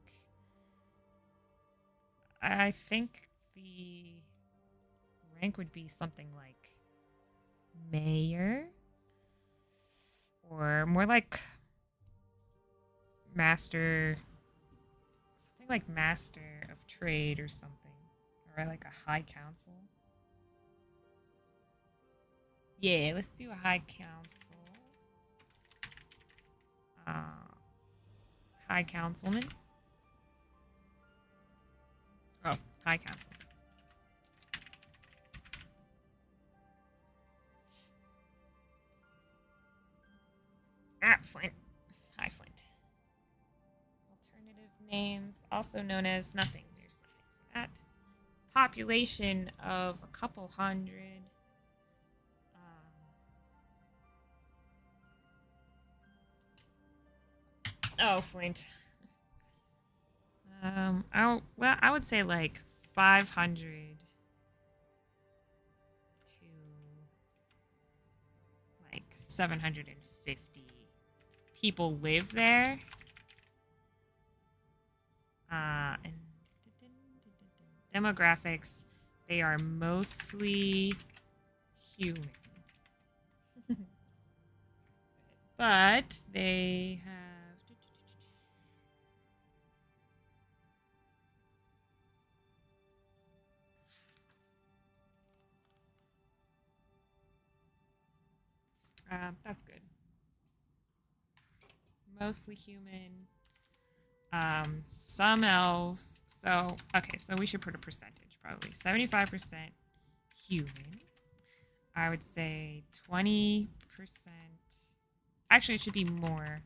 I think the rank would be something like mayor, or more like master, something like master of trade or something, or like a high council. Yeah, let's do a high council. High councilman. Oh, high council. Flint. Hi, Flint. Alternative names, also known as nothing. There's nothing for that. Population of a couple hundred. Oh, Flint. I would say like 500 to like 750 people live there. And demographics, they are mostly human. But they have... that's good. Mostly human. Some elves. So, okay, so we should put a percentage, probably. 75% human. I would say 20%. Actually, it should be more.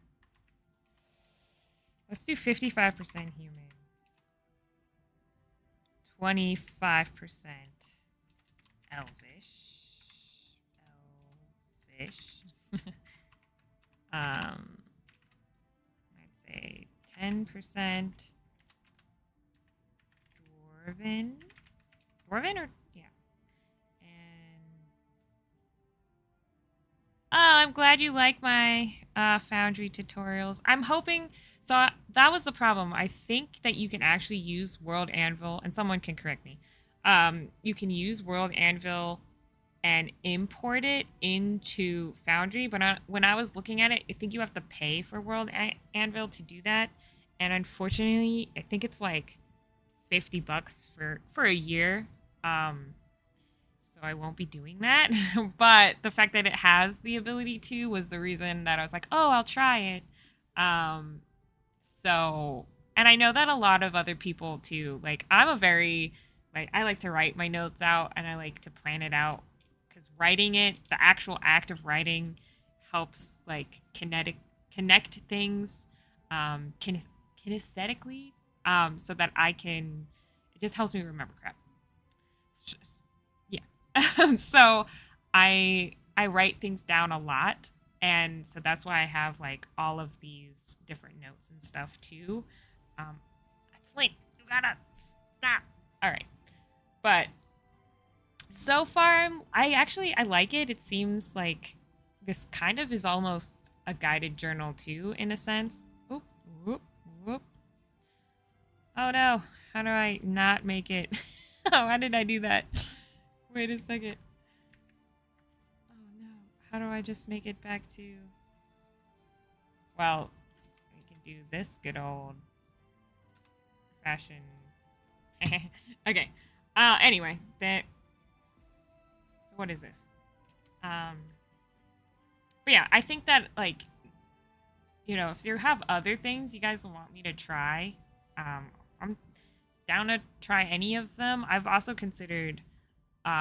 Let's do 55% human. 25% elvish. I'd say 10% dwarven. Dwarven or yeah. And oh, I'm glad you like my Foundry tutorials. I'm hoping so. That was the problem. I think that you can actually use World Anvil, and someone can correct me. You can use World Anvil and import it into Foundry. But when I was looking at it, I think you have to pay for World Anvil to do that. And unfortunately, I think it's like $50 for a year. So I won't be doing that. But the fact that it has the ability to was the reason that I was like, oh, I'll try it. So, and I know that a lot of other people too, like I'm a very, like I like to write my notes out and I like to plan it out. Writing it, the actual act of writing, helps like connect things, kinesthetically, so that I can. It just helps me remember crap. It's just, yeah. So I write things down a lot, and so that's why I have like all of these different notes and stuff too. Flint, you gotta stop. All right, but. So far, I like it. It seems like this kind of is almost a guided journal too, in a sense. Oop, whoop, whoop. Oh no, how do I not make it? Oh, how did I do that? Wait a second. Oh no, how do I just make it back to... Well, we can do this good old fashion. Okay. Anyway, that... What is this? But But yeah, I think that like, if you have other things you guys want me to try, I'm down to try any of them. I've also considered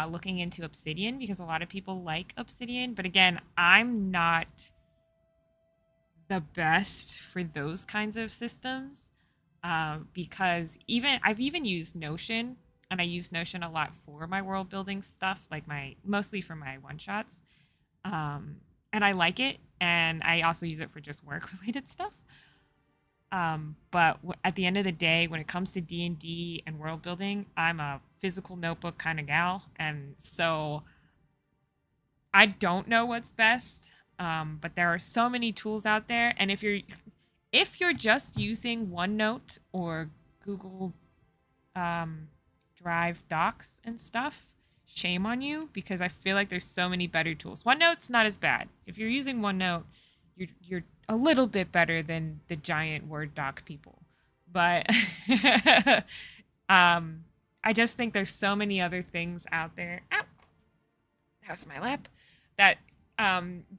looking into Obsidian because a lot of people like Obsidian, but again, I'm not the best for those kinds of systems because I've even used Notion, and I use Notion a lot for my world building stuff, like mostly for my one shots, and I like it, and I also use it for just work related stuff. But at the end of the day, when it comes to D&D and world building, I'm a physical notebook kind of gal, and so I don't know what's best. But there are so many tools out there, and if you're just using OneNote or Google Drive Docs and stuff, shame on you, because I feel like there's so many better tools. OneNote's not as bad. If you're using OneNote, you're a little bit better than the giant Word doc people. But I just think there's so many other things out there. Ow! That was my lap. That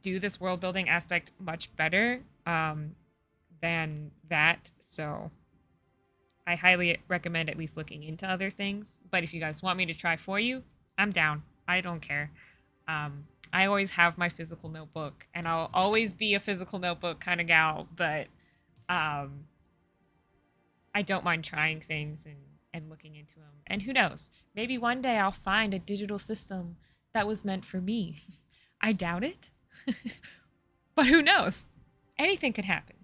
do this world building aspect much better than that. So I highly recommend at least looking into other things. But if you guys want me to try for you, I'm down. I don't care. I always have my physical notebook, and I'll always be a physical notebook kind of gal, but I don't mind trying things and looking into them. And who knows? Maybe one day I'll find a digital system that was meant for me. I doubt it. But who knows? Anything could happen.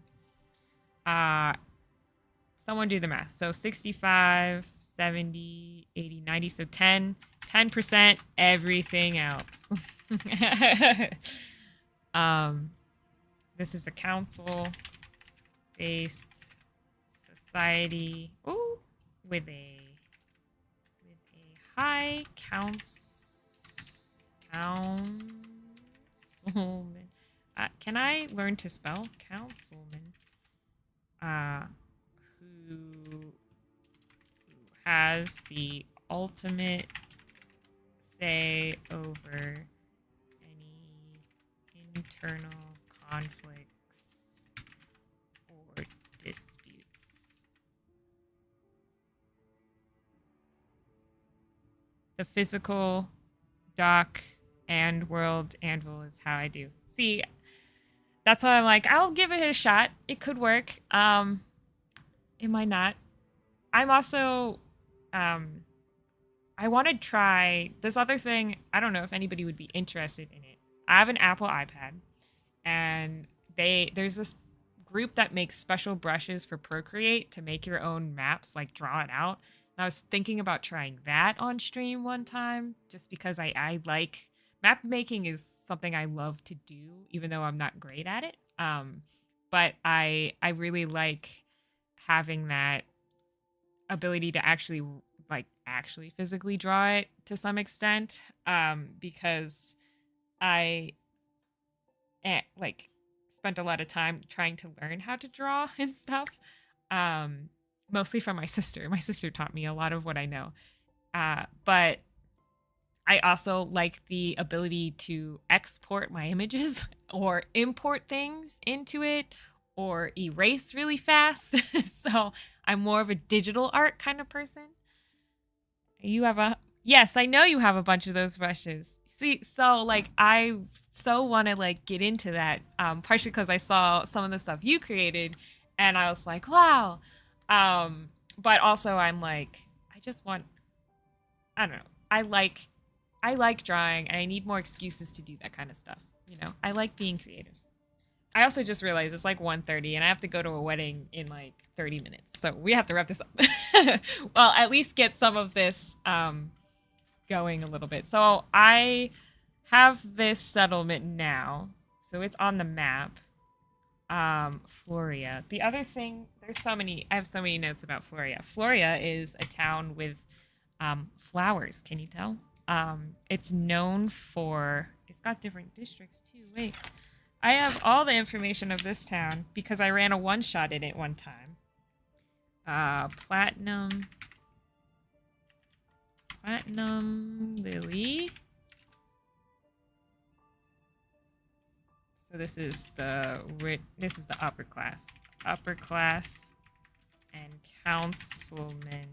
Someone do the math. So 65, 70, 80, 90. So 10% everything else. This is a council-based society. Ooh, with a high councilman. Can I learn to spell councilman? Who has the ultimate say over any internal conflicts or disputes. The physical doc and World Anvil is how I do. See, that's why I'm like, I'll give it a shot. It could work. It might not. I'm also, I want to try this other thing. I don't know if anybody would be interested in it. I have an Apple iPad, and there's this group that makes special brushes for Procreate to make your own maps, like draw it out. And I was thinking about trying that on stream one time, just because I like map making is something I love to do, even though I'm not great at it. But I really like having that ability to actually physically draw it to some extent, because I spent a lot of time trying to learn how to draw and stuff, mostly from my sister. My sister taught me a lot of what I know, but I also like the ability to export my images or import things into it or erase really fast. So I'm more of a digital art kind of person. Yes, I know you have a bunch of those brushes. See, so like I so want to like get into that, partially because I saw some of the stuff you created, and I was like, wow. But also I'm like, I don't know. I like drawing, and I need more excuses to do that kind of stuff. I like being creative. I also just realized it's like 1:30, and I have to go to a wedding in like 30 minutes. So we have to wrap this up. Well, at least get some of this going a little bit. So I have this settlement now. So it's on the map. Floria. The other thing, I have so many notes about Floria. Floria is a town with flowers. Can you tell? It's known for, it's got different districts too. Wait. I have all the information of this town because I ran a one-shot in it one time. Platinum Lily. So So this is the upper class. Upper class and councilmen and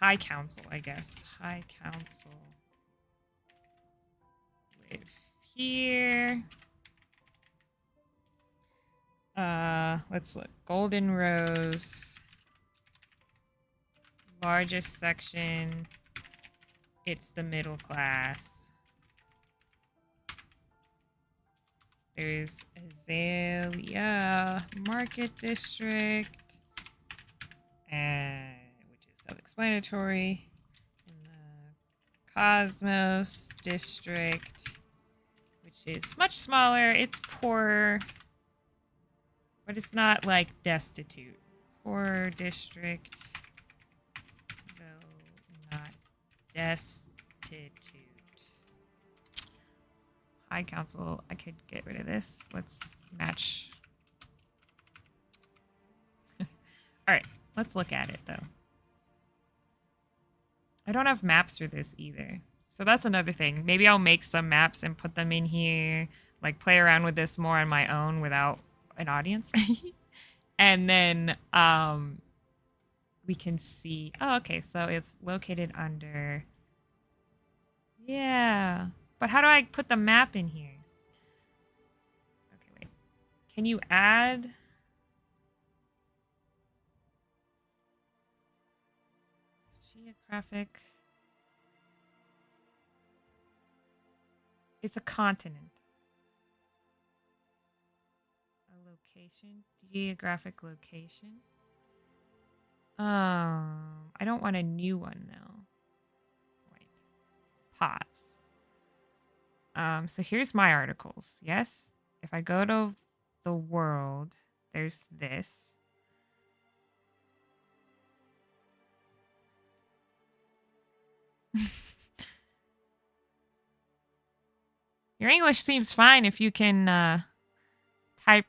high council, I guess. High council live here. Let's look. Golden Rose. Largest section. It's the middle class. There's Azalea Market District, which is self-explanatory. And the Cosmos District, which is much smaller. It's poorer, but it's not like destitute. Poor district, though not destitute. High council, I could get rid of this. Let's match. All right, let's look at it though. I don't have maps for this either. So that's another thing. Maybe I'll make some maps and put them in here, like play around with this more on my own without an audience. And then we can see, oh, okay, so it's located under, yeah. But how do I put the map in here? Okay, wait. Can you add? Geographic. It's a continent. A location. Geographic location. I don't want a new one though. Wait. Pause. So here's my articles. Yes. If I go to the world, there's this. Your English seems fine if you can type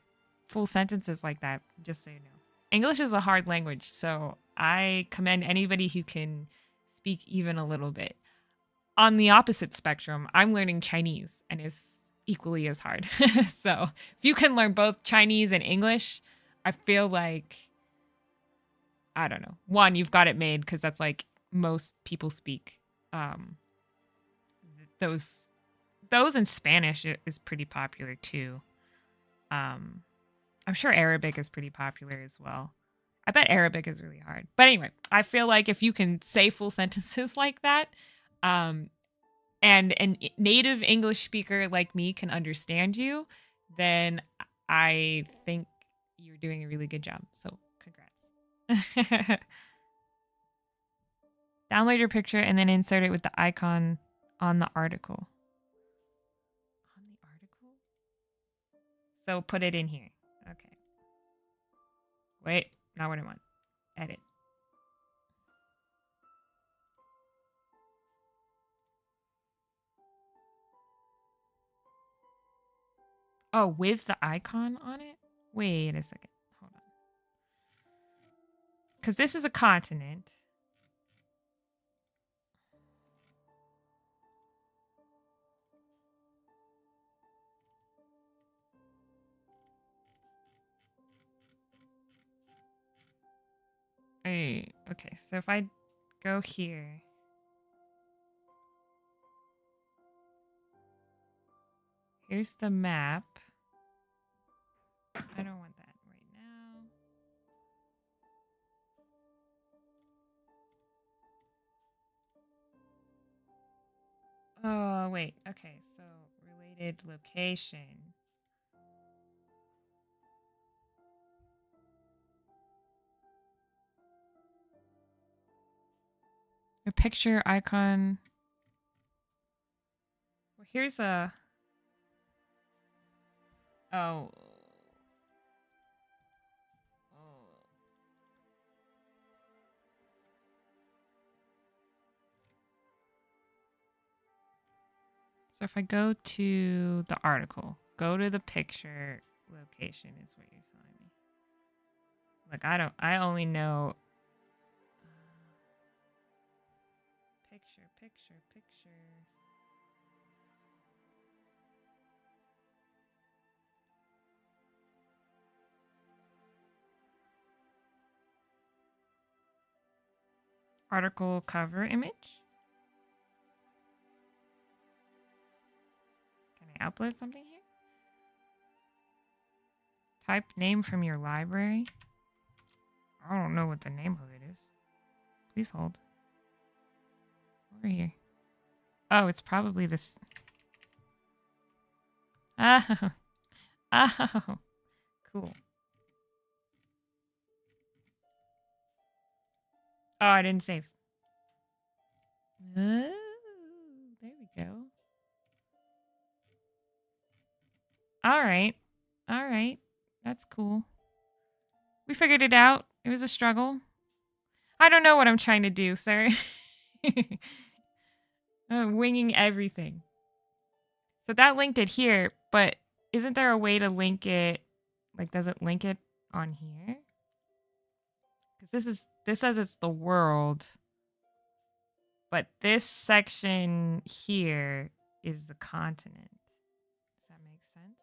full sentences like that, just so you know. English is a hard language, so I commend anybody who can speak even a little bit. On the opposite spectrum, I'm learning Chinese and it's equally as hard. So if you can learn both Chinese and English, I feel like, I don't know. One, you've got it made because that's like most people speak. Those in Spanish is pretty popular too. I'm sure Arabic is pretty popular as well. I bet Arabic is really hard. But anyway, I feel like if you can say full sentences like that, and a native English speaker like me can understand you, then I think you're doing a really good job. So congrats. Download your picture and then insert it with the icon on the article. On the article? So put it in here. Okay. Wait, not what I want. Edit. Oh, with the icon on it? Wait a second. Hold on. Because this is a continent. Hey, okay, so if I go here. Here's the map. I don't want that right now. Oh, wait. Okay, so related location. A picture icon. Well, here's a... Oh. So if I go to the article, go to the picture location is what you're telling me. Like, I only know picture. Article cover image. Can I upload something here? Type name from your library. I don't know what the name of it is. Please hold. Over here. Oh, it's probably this. Oh. Oh. Cool. Oh, I didn't save. Oh, there we go. All right. All right. That's cool. We figured it out. It was a struggle. I don't know what I'm trying to do, sir. I'm winging everything. So that linked it here, but isn't there a way to link it? Like, does it link it on here? Because this says it's the world, but this section here is the continent. Does that make sense?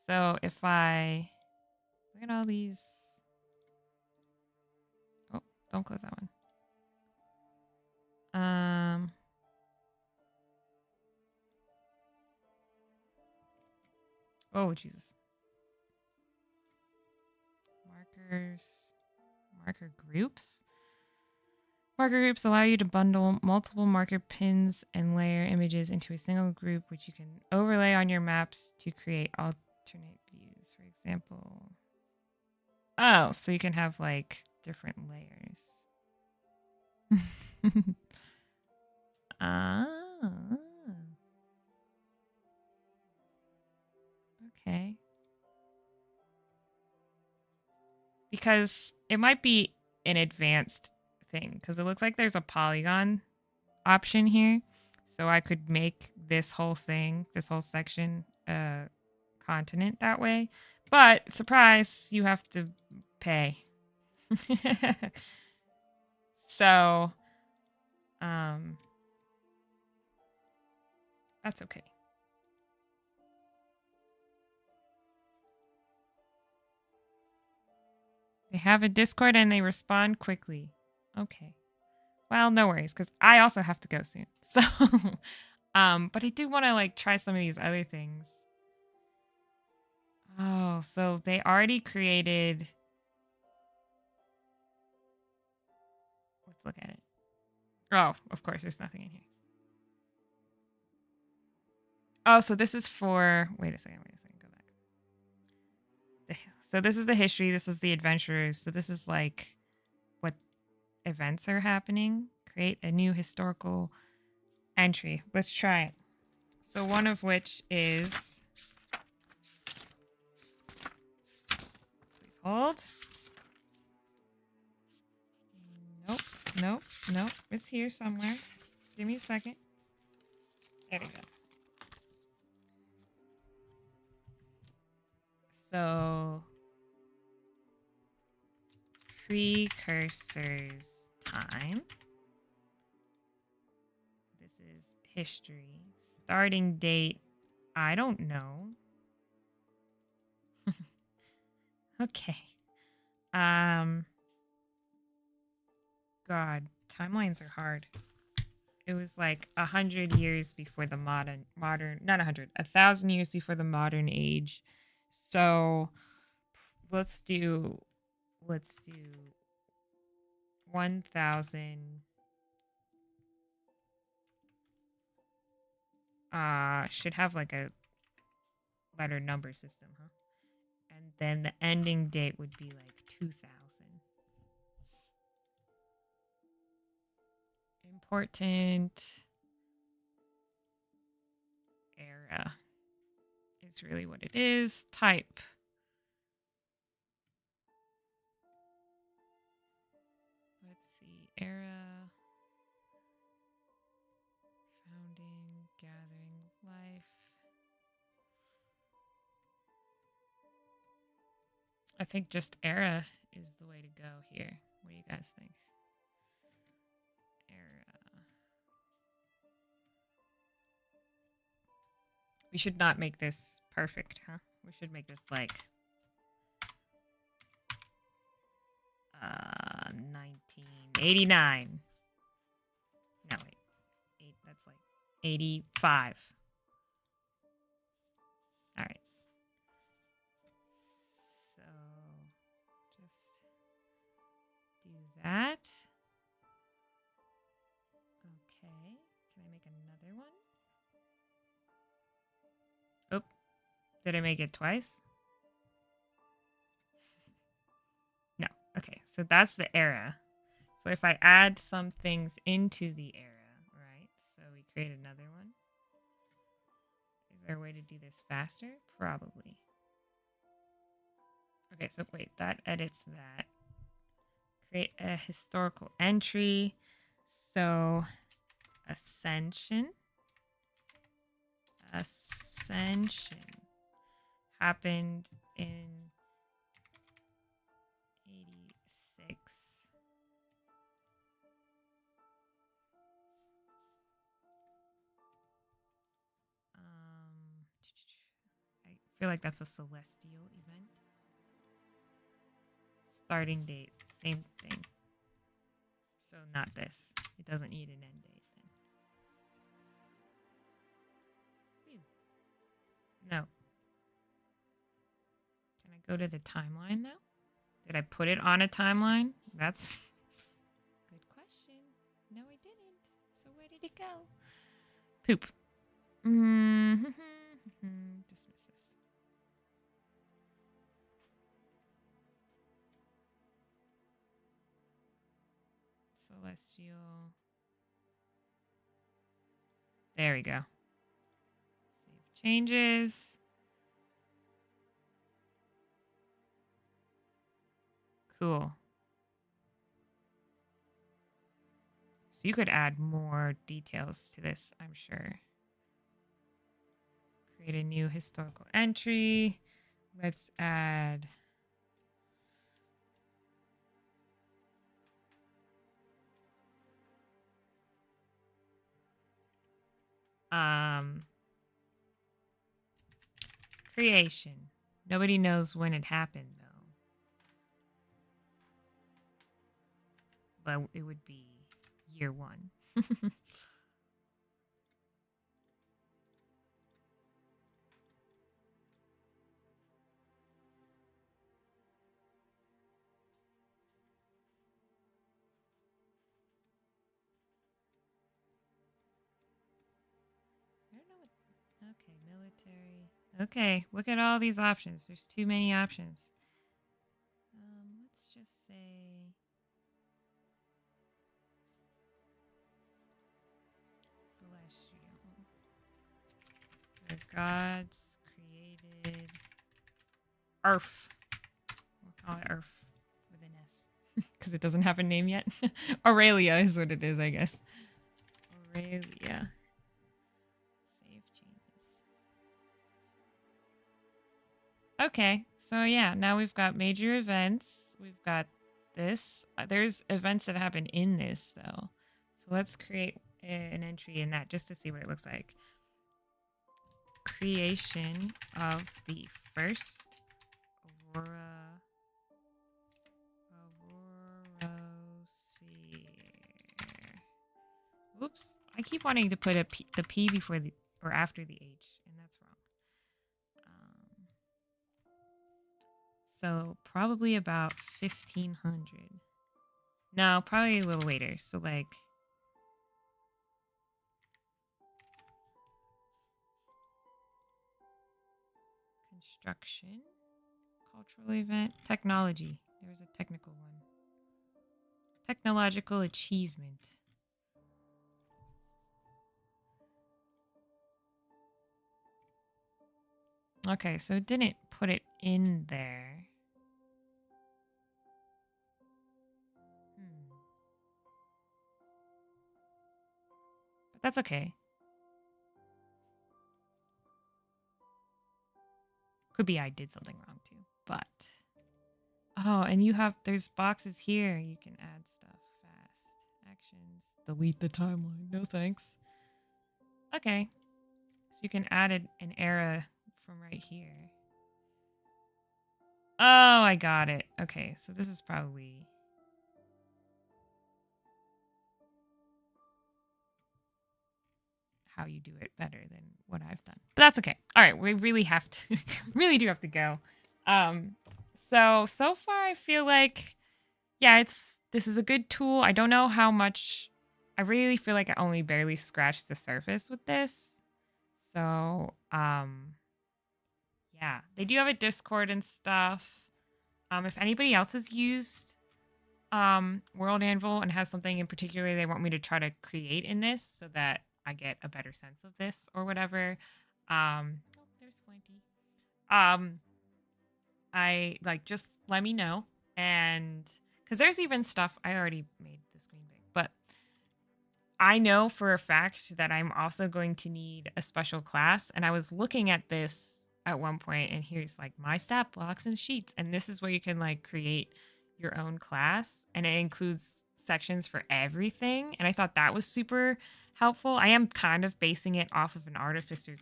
So if I look at all these, oh, don't close that one. Oh, Jesus. Markers. Marker groups. Marker groups allow you to bundle multiple marker pins and layer images into a single group, which you can overlay on your maps to create alternate views. For example. Oh, so you can have like different layers. Ah. Okay. Because it might be an advanced thing, because it looks like there's a polygon option here. So I could make this whole thing, this whole section, continent that way. But surprise, you have to pay. So, that's okay. They have a Discord and they respond quickly. Okay. Well, no worries, because I also have to go soon. So, but I do want to like try some of these other things. Oh, so they already created. Let's look at it. Oh, of course, there's nothing in here. Oh, so this is for. Wait a second. Go back. So this is the history. This is the adventurers. So this is like what events are happening. Create a new historical entry. Let's try it. So one of which is. Please hold. Nope. It's here somewhere. Give me a second. There we go. So, precursors time. This is history. Starting date, I don't know. Okay. God, timelines are hard. It was like 100 years before the modern, not 100, 1,000 years before the modern age. So let's do 1,000. Should have like a letter number system, huh? And then the ending date would be like 2,000. Important era is really what it is. Type. Let's see. Era. Founding. Gathering. Life. I think just era is the way to go here. What do you guys think? Era. We should not make this perfect, huh? We should make this like 1989. No, wait. That's like 85. All right. So just do that. Okay. Can I make another one? Oh, did I make it twice? No. Okay, so that's the era. So if I add some things into the era, right? So we create another one. Is there a way to do this faster? Probably. Okay, so wait, that edits that. Create a historical entry. So Ascension happened in 86. I feel like that's a celestial event. Starting date, same thing. So not this. It doesn't need an end date then. No. Can I go to the timeline now? Did I put it on a timeline? That's good question. No, I didn't. So where did it go? Poop. Dismiss this. Celestial. There we go. Save changes. Cool. So you could add more details to this, I'm sure. Create a new historical entry. Let's add creation. Nobody knows when it happened though. But it would be year 1. I don't know what. Okay, military. Okay, look at all these options. There's too many options. Let's just say celestial. The gods created Earth. We'll call it Earth with an F because it doesn't have a name yet. Aurelia is what it is, I guess. Aurelia. Save changes. Okay, so yeah, now we've got major events. We've got this. There's events that happen in this, though. So let's create an entry in that just to see what it looks like. Creation of the first Aurora sphere. Oops, I keep wanting to put the P before the or after the H, and that's wrong. So probably about 1500. No, probably a little later. So like construction, cultural event, technology. There was a technical one. Technological achievement. Okay, so it didn't put it in there. But that's okay. Could be I did something wrong too, but... Oh, and there's boxes here. You can add stuff fast. Actions. Delete the timeline. No thanks. Okay. So you can add an era from right here. Oh, I got it. Okay, so this is probably... how you do it better than what I've done. But that's okay. All right, we really have to really do have to go. Um so far I feel like yeah, this is a good tool. I don't know how much I really feel like I only barely scratched the surface with this. So, yeah, they do have a Discord and stuff. If anybody else has used World Anvil and has something in particular they want me to try to create in this so that I get a better sense of this or whatever. Oh, there's Flinty. Um, I like just let me know and because there's even stuff I already made the screen big, but I know for a fact that I'm also going to need a special class. And I was looking at this at one point, and here's like my stat blocks and sheets. And this is where you can like create your own class, and it includes sections for everything. And I thought that was super helpful. I am kind of basing it off of an artificer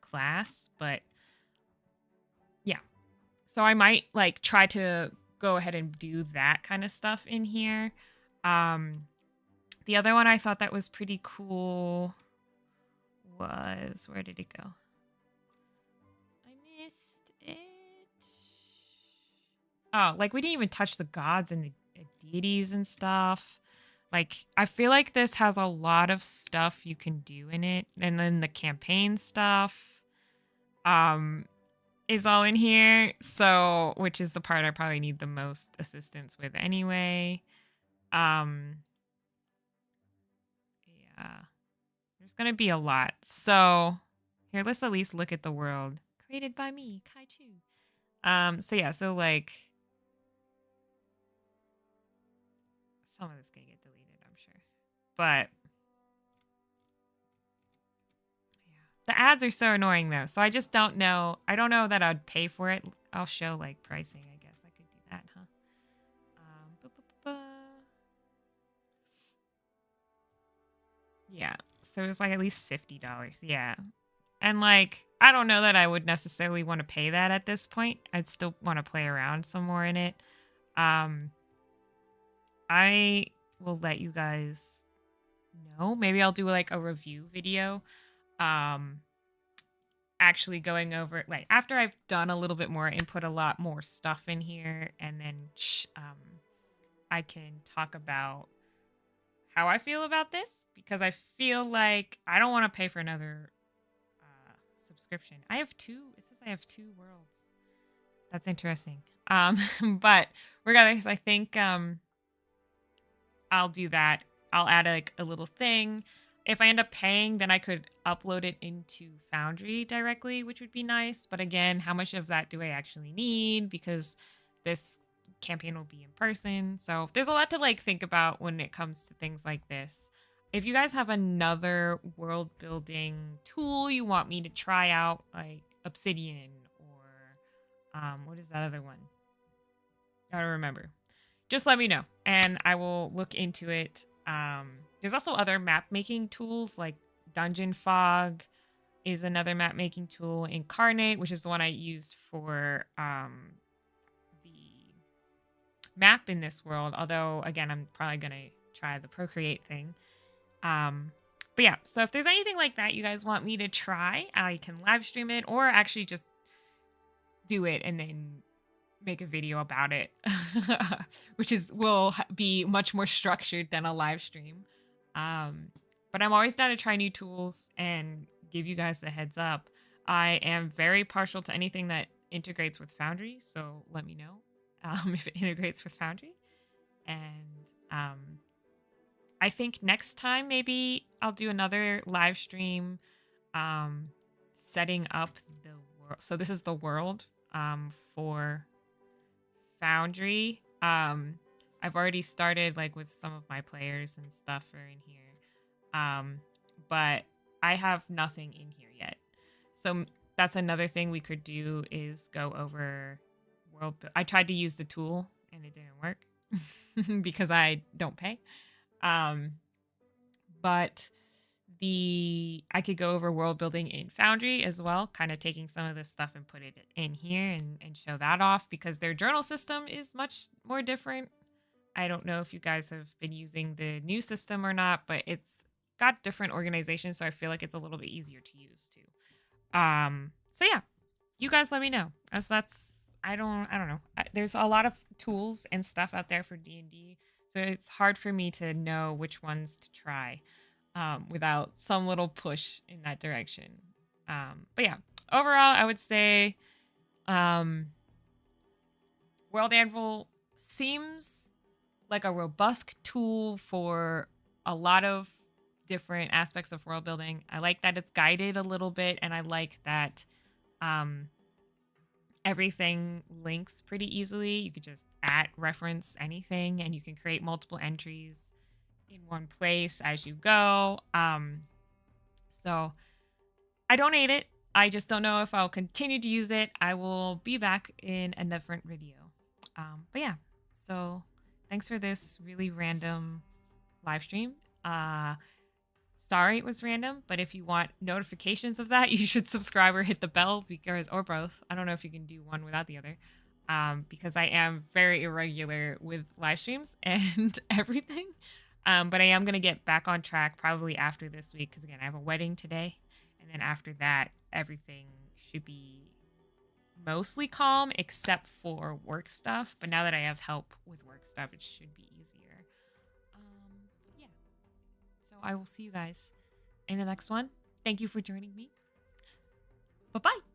class, but yeah. So I might like try to go ahead and do that kind of stuff in here. The other one I thought that was pretty cool was, where did it go? I missed it. Oh, like we didn't even touch the gods and the deities and stuff. Like I feel like this has a lot of stuff you can do in it. And then the campaign stuff is all in here. So, which is the part I probably need the most assistance with anyway. Yeah. There's going to be a lot. So, here, let's at least look at the world. Created by me, Kai Chu. So yeah, so like some of this can get deleted, I'm sure. But yeah. The ads are so annoying though. So I just don't know. I don't know that I'd pay for it. I'll show like pricing, I guess. I could do that, huh? Yeah. So it was like at least $50. Yeah. And like, I don't know that I would necessarily want to pay that at this point. I'd still want to play around some more in it. I will let you guys know. Maybe I'll do like a review video. Actually going over like after I've done a little bit more and put a lot more stuff in here, and then I can talk about how I feel about this, because I feel like I don't want to pay for another subscription. I have two. It says I have two worlds. That's interesting. But regardless, I think I'll do that. I'll add like a little thing. If I end up paying, then I could upload it into Foundry directly, which would be nice. But again, how much of that do I actually need? Because this campaign will be in person. So there's a lot to like think about when it comes to things like this. If you guys have another world building tool you want me to try out, like Obsidian or what is that other one? I don't remember. Just let me know and I will look into it. There's also other map making tools like Dungeon Fog is another map making tool. Incarnate, which is the one I use for the map in this world. Although, again, I'm probably going to try the Procreate thing. But yeah, so if there's anything like that you guys want me to try, I can live stream it or actually just do it and then make a video about it, which will be much more structured than a live stream. But I'm always down to try new tools and give you guys a heads up. I am very partial to anything that integrates with Foundry, so let me know if it integrates with Foundry. And I think next time maybe I'll do another live stream setting up the world. So this is the world for Foundry. I've already started like with some of my players and stuff are in here. But I have nothing in here yet. So that's another thing we could do is go over world. I tried to use the tool and it didn't work because I don't pay. But I could go over world building in Foundry as well, kind of taking some of this stuff and put it in here and show that off because their journal system is much more different. I don't know if you guys have been using the new system or not, but it's got different organizations, so I feel like it's a little bit easier to use too. So yeah, you guys let me know. As that's I don't know. There's a lot of tools and stuff out there for D&D, so it's hard for me to know which ones to try without some little push in that direction. But yeah, overall, I would say um, World Anvil seems like a robust tool for a lot of different aspects of world building. I like that it's guided a little bit, and I like that um, everything links pretty easily. You could just reference anything, and you can create multiple entries in one place as you go. So I don't hate it. I just don't know if I'll continue to use it. I will be back in a different video. But yeah, so thanks for this really random live stream. Sorry it was random, but if you want notifications of that, you should subscribe or hit the bell because or both. I don't know if you can do one without the other. Because I am very irregular with live streams and everything. But I am gonna get back on track probably after this week because again I have a wedding today, and then after that everything should be mostly calm except for work stuff. But now that I have help with work stuff, it should be easier. Yeah. So I will see you guys in the next one. Thank you for joining me. Bye bye.